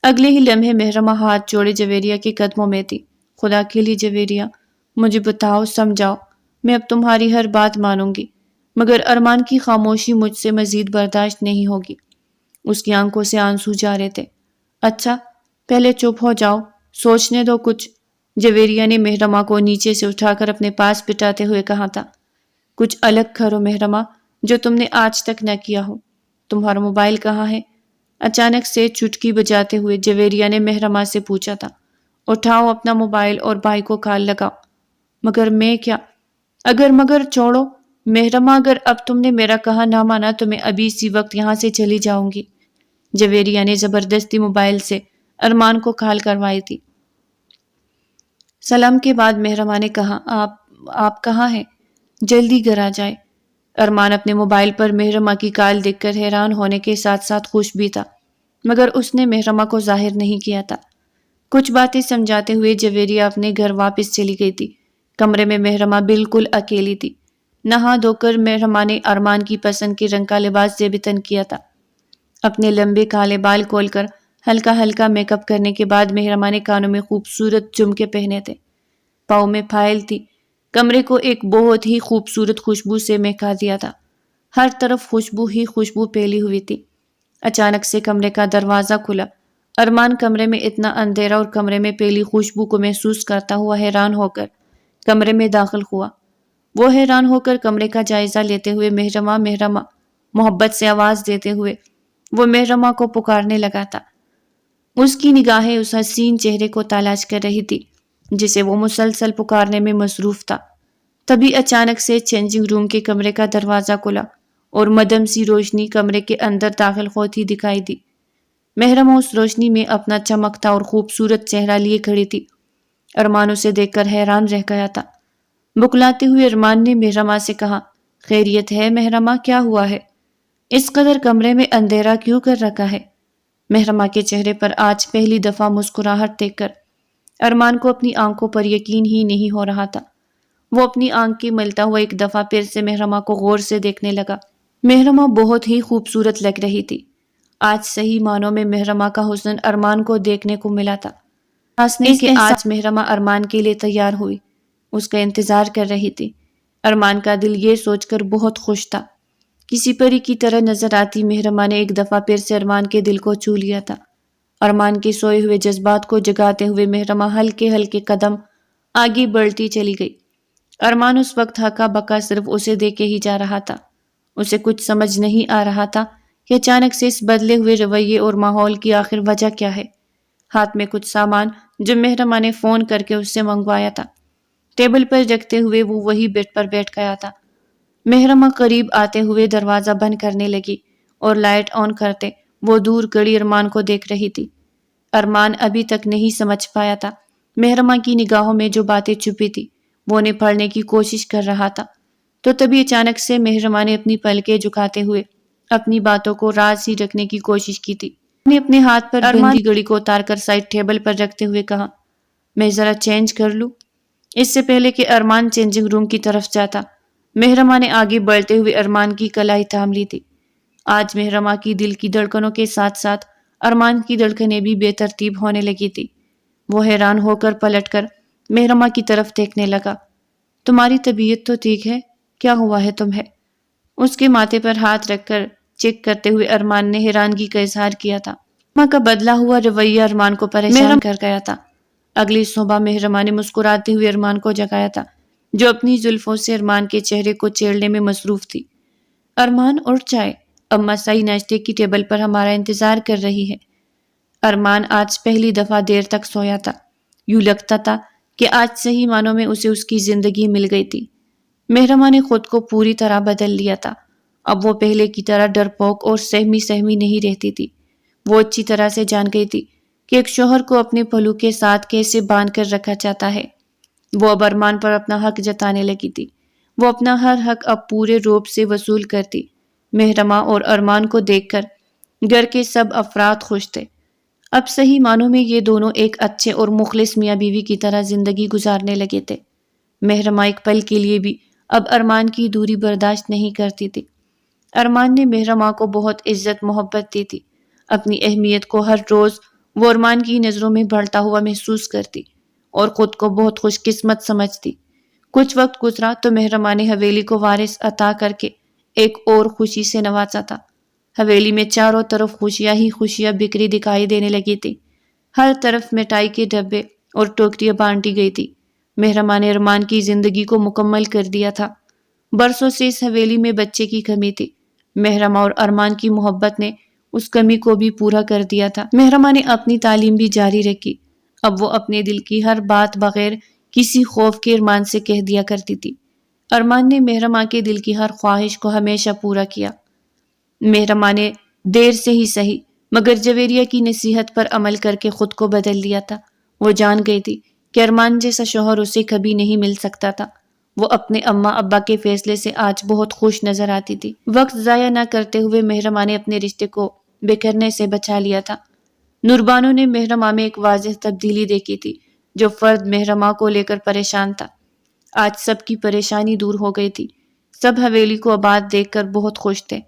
اگلے ہی لمحے مہرماں ہاتھ جوڑے جویریہ کے قدموں میں تھی۔ خدا کے لیے جویریہ، مجھے بتاؤ، سمجھاؤ، میں اب تمہاری ہر بات مانوں گی، مگر ارمان کی خاموشی مجھ سے مزید برداشت نہیں ہوگی۔ اس کی آنکھوں سے آنسو جا رہے تھے۔ اچھا، پہلے چپ ہو جاؤ، سوچنے دو کچھ، جویریہ نے مہرماں کو نیچے سے اٹھا کر اپنے پاس بٹھاتے ہوئے کہا تھا۔ کچھ الگ کرو مہرماں، جو تم نے آج تک نہ کیا ہو۔ تمہارا موبائل کہاں ہے؟ اچانک سے چٹکی بجاتے ہوئے جویریہ نے مہرماں سے پوچھا تھا۔ اٹھاؤ اپنا موبائل اور بھائی کو کال لگاؤ۔ مگر میں کیا؟ اگر مگر چھوڑو مہرماں، اگر اب تم نے میرا کہا نہ مانا تو میں ابھی اسی وقت یہاں سے چلی جاؤں گی۔ جویریہ نے زبردستی موبائل سے ارمان کو کال کروائی تھی۔ سلام کے بعد مہرماں نے کہا، آپ کہاں ہیں؟ جلدی گھر آ جائے۔ ارمان اپنے موبائل پر مہرماں کی کال دیکھ کر حیران ہونے کے ساتھ ساتھ خوش بھی تھا، مگر اس نے مہرماں کو ظاہر نہیں کیا تھا۔ کچھ باتیں سمجھاتے ہوئے جویریہ اپنے گھر واپس چلی گئی تھی۔ کمرے میں مہرماں بالکل اکیلی تھی۔ نہا دھو کر مہرماں نے ارمان کی پسند کے رنگ کا لباس زیبتن کیا تھا۔ اپنے لمبے کالے بال کھول کر ہلکا ہلکا میک اپ کرنے کے بعد مہرماں نے کانوں میں خوبصورت جھمکے پہنے تھے، پاؤں میں پائل تھی، کمرے کو ایک بہت ہی خوبصورت خوشبو سے مہکا دیا تھا۔ ہر طرف خوشبو ہی خوشبو پھیلی ہوئی تھی۔ اچانک سے کمرے کا دروازہ کھلا۔ ارمان کمرے میں اتنا اندھیرا اور کمرے میں پھیلی خوشبو کو محسوس کرتا ہوا حیران ہو کر کمرے میں داخل ہوا۔ وہ حیران ہو کر کمرے کا جائزہ لیتے ہوئے مہرماں محبت سے آواز دیتے ہوئے وہ مہرماں کو پکارنے لگا تھا۔ اس کی نگاہیں اس حسین چہرے کو تلاش کر رہی تھی جسے وہ مسلسل پکارنے میں مصروف تھا۔ تبھی اچانک سے چینجنگ روم کے کمرے کا دروازہ کھلا اور مدھم سی روشنی کمرے کے اندر داخل ہوتی دکھائی دی۔ مہرماں اس روشنی میں اپنا چمکتا اور خوبصورت چہرہ لیے کھڑی تھی۔ ارمان اسے دیکھ کر حیران رہ گیا تھا۔ بکلاتے ہوئے ارمان نے مہرماں سے کہا، خیریت ہے مہرماں، کیا ہوا ہے؟ اس قدر کمرے میں اندھیرا کیوں کر رکھا ہے؟ مہرماں کے چہرے پر آج پہلی دفعہ مسکراہٹ دیکھ کر ارمان کو اپنی آنکھوں پر یقین ہی نہیں ہو رہا تھا۔ وہ اپنی آنکھ کی ملتا ہوا ایک دفعہ پھر سے مہرماں کو غور سے دیکھنے لگا۔ مہرماں بہت ہی خوبصورت لگ رہی تھی۔ آج صحیح معنوں میں مہرماں کا حسن ارمان کو دیکھنے کو ملا تھا۔ کہ آج مہرماں ارمان کے لیے تیار ہوئی، اس کا انتظار کر رہی تھی۔ ارمان کا دل یہ سوچ کر بہت خوش تھا۔ کسی پری کی طرح نظر آتی مہرماں نے ایک دفعہ پھر سے ارمان کے دل کو چھو لیا تھا۔ ارمان کے سوئے ہوئے جذبات کو جگاتے ہوئے مہرماں ہلکے ہلکے قدم آگے بڑھتی چلی گئی۔ ارمان اس وقت ہکا بکا صرف اسے دیکھے ہی جا رہا تھا۔ اسے کچھ سمجھ نہیں آ رہا تھا کہ اچانک سے اس بدلے ہوئے رویے اور ماحول کی آخر وجہ کیا ہے۔ ہاتھ میں کچھ سامان جو مہرماں نے فون کر کے اس سے منگوایا تھا، ٹیبل پر رکھتے ہوئے وہ وہی بیڈ پر بیٹھ گیا تھا۔ مہرماں قریب آتے ہوئے دروازہ بند کرنے لگی اور لائٹ آن کرتے وہ دور کھڑی ارمان کو دیکھ رہی تھی۔ ارمان ابھی تک نہیں سمجھ پایا تھا مہرماں کی نگاہوں میں جو باتیں چھپی تھی وہ انہیں پڑھنے کی کوشش کر رہا تھا۔ تو تبھی اچانک سے مہرماں نے اپنی پلکیں جھکاتے ہوئے اپنی باتوں کو راز ہی رکھنے کی کوشش کی تھی۔ نے اپنے ہاتھ پر بندی گھڑی کو اتار کر سائڈ ٹیبل پر رکھتے ہوئے کہا، میں ذرا چینج کر لوں؟ اس سے پہلے کہ ارمان چینجنگ روم کی طرف جاتا، مہرماں نے آگے بڑھتے ہوئے ارمان کی کلائی تھام لی تھی۔ آج مہرماں کی دل کی دھڑکنوں کے ساتھ ساتھ ارمان کی دھڑکنیں بھی بے ترتیب ہونے لگی تھی۔ وہ حیران ہو کر پلٹ کر مہرماں کی طرف دیکھنے لگا۔ تمہاری طبیعت تو ٹھیک ہے، کیا ہوا ہے تمہیں؟ اس کے ماتھے پر ہاتھ رکھ کر چیک کرتے ہوئے ارمان نے حیرانگی کا اظہار کیا تھا۔ ماں کا بدلا ہوا رویہ ارمان کو پریشان کر گیا تھا۔ اگلی صبح مہرماں نے مسکراتے ہوئے ارمان کو جگایا تھا، جو اپنی زلفوں سے ارمان کے چہرے کو چھیڑنے میں مصروف تھی۔ ارمان اٹھ جائے، اماں سعی ناشتے کی ٹیبل پر ہمارا انتظار کر رہی ہے۔ ارمان آج پہلی دفعہ دیر تک سویا تھا۔ یوں لگتا تھا کہ آج صحیح معنوں میں اسے اس کی زندگی مل گئی تھی۔ مہرماں نے خود کو پوری طرح بدل لیا تھا۔ اب وہ پہلے کی طرح ڈرپوک اور سہمی سہمی نہیں رہتی تھی۔ وہ اچھی طرح سے جان گئی تھی کہ ایک شوہر کو اپنے پہلو کے ساتھ کیسے باندھ کر رکھا جاتا ہے۔ وہ اب ارمان پر اپنا حق جتانے لگی تھی۔ وہ اپنا ہر حق اب پورے روب سے وصول کرتی۔ مہرماں اور ارمان کو دیکھ کر گھر کے سب افراد خوش تھے۔ اب صحیح معنوں میں یہ دونوں ایک اچھے اور مخلص میاں بیوی کی طرح زندگی گزارنے لگے تھے۔ مہرماں ایک پل کے لیے بھی اب ارمان کی دوری برداشت نہیں کرتی تھی۔ ارمان نے مہرماں کو بہت عزت محبت دی تھی۔ اپنی اہمیت کو ہر روز وہ ارمان کی نظروں میں بڑھتا ہوا محسوس کرتی اور خود کو بہت خوش قسمت سمجھتی۔ کچھ وقت گزرا تو مہرماں نے حویلی کو وارث عطا کر کے ایک اور خوشی سے نوازا تھا۔ حویلی میں چاروں طرف خوشیاں ہی خوشیاں بکھری دکھائی دینے لگی تھی۔ ہر طرف مٹھائی کے ڈبے اور ٹوکریاں بانٹی گئی تھی۔ مہرماں نے ارمان کی زندگی کو مکمل کر دیا تھا۔ برسوں سے اس حویلی میں بچے کی کمی تھی۔ مہرماں اور ارمان کی محبت نے اس کمی کو بھی پورا کر دیا تھا۔ مہرماں نے اپنی تعلیم بھی جاری رکھی۔ اب وہ اپنے دل کی ہر بات بغیر کسی خوف کے ارمان سے کہہ دیا کرتی تھی۔ ارمان نے مہرماں کے دل کی ہر خواہش کو ہمیشہ پورا کیا۔ مہرماں نے دیر سے ہی صحیح مگر جویریہ کی نصیحت پر عمل کر کے خود کو بدل لیا تھا۔ وہ جان گئی تھی کہ ارمان جیسا شوہر اسے کبھی نہیں مل سکتا تھا۔ وہ اپنے اماں ابا کے فیصلے سے آج بہت خوش نظر آتی تھی۔ وقت ضائع نہ کرتے ہوئے مہرماں نے اپنے رشتے کو بکھرنے سے بچا لیا تھا۔ نوربانو نے مہرماں میں ایک واضح تبدیلی دیکھی تھی۔ جو فرد مہرماں کو لے کر پریشان تھا، آج سب کی پریشانی دور ہو گئی تھی۔ سب حویلی کو آباد دیکھ کر بہت خوش تھے۔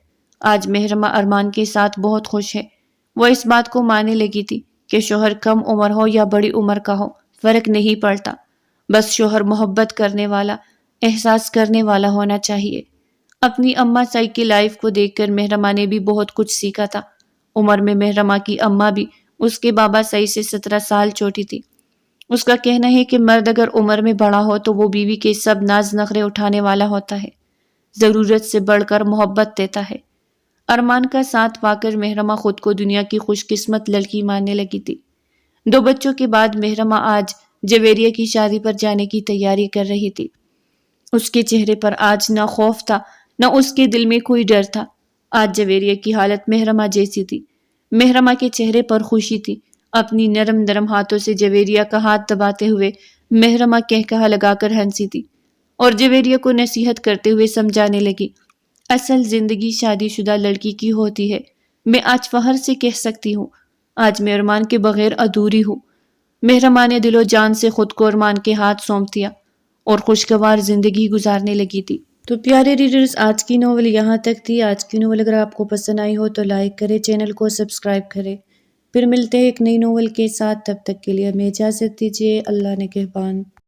آج مہرماں ارمان کے ساتھ بہت خوش ہے۔ وہ اس بات کو ماننے لگی تھی کہ شوہر کم عمر ہو یا بڑی عمر کا ہو، فرق نہیں پڑتا، بس شوہر محبت کرنے والا، احساس کرنے والا ہونا چاہیے۔ اپنی اماں سعی کی لائف کو دیکھ کر مہرماں نے بھی بہت کچھ سیکھا تھا۔ عمر میں مہرماں کی اماں بھی اس کے بابا سعی سے 17 سال چھوٹی تھی۔ اس کا کہنا ہے کہ مرد اگر عمر میں بڑا ہو تو وہ بیوی کے سب ناز نخرے اٹھانے والا ہوتا ہے، ضرورت سے بڑھ کر محبت دیتا ہے۔ ارمان کا ساتھ پا کر مہرماں خود کو دنیا کی خوش قسمت لڑکی ماننے لگی تھی۔ 2 بچوں کے بعد مہرماں آج جویریہ کی شادی پر جانے کی تیاری کر رہی تھی۔ اس کے چہرے پر آج نہ خوف تھا، نہ اس کے دل میں کوئی ڈر تھا۔ آج جویریہ کی حالت مہرماں جیسی تھی۔ مہرماں کے چہرے پر خوشی تھی۔ اپنی نرم نرم ہاتھوں سے جویریہ کا ہاتھ دباتے ہوئے مہرماں قہقہا لگا کر ہنسی تھی اور جویریہ کو نصیحت کرتے ہوئے سمجھانے لگی، اصل زندگی شادی شدہ لڑکی کی ہوتی ہے۔ میں آج فخر سے کہہ سکتی ہوں، آج میں ارمان کے بغیر ادھوری ہوں۔ مہرماں نے دل و جان سے خود کو ارمان کے ہاتھ سونپ دیا اور خوشگوار زندگی گزارنے لگی تھی۔ تو پیارے ریڈرز، آج کی ناول یہاں تک تھی۔ آج کی ناول اگر آپ کو پسند آئی ہو تو لائک کریں، چینل کو سبسکرائب کریں۔ پھر ملتے ہیں ایک نئی ناول کے ساتھ، تب تک کے لیے ہمیں اجازت دیجیے۔ اللہ نگہبان۔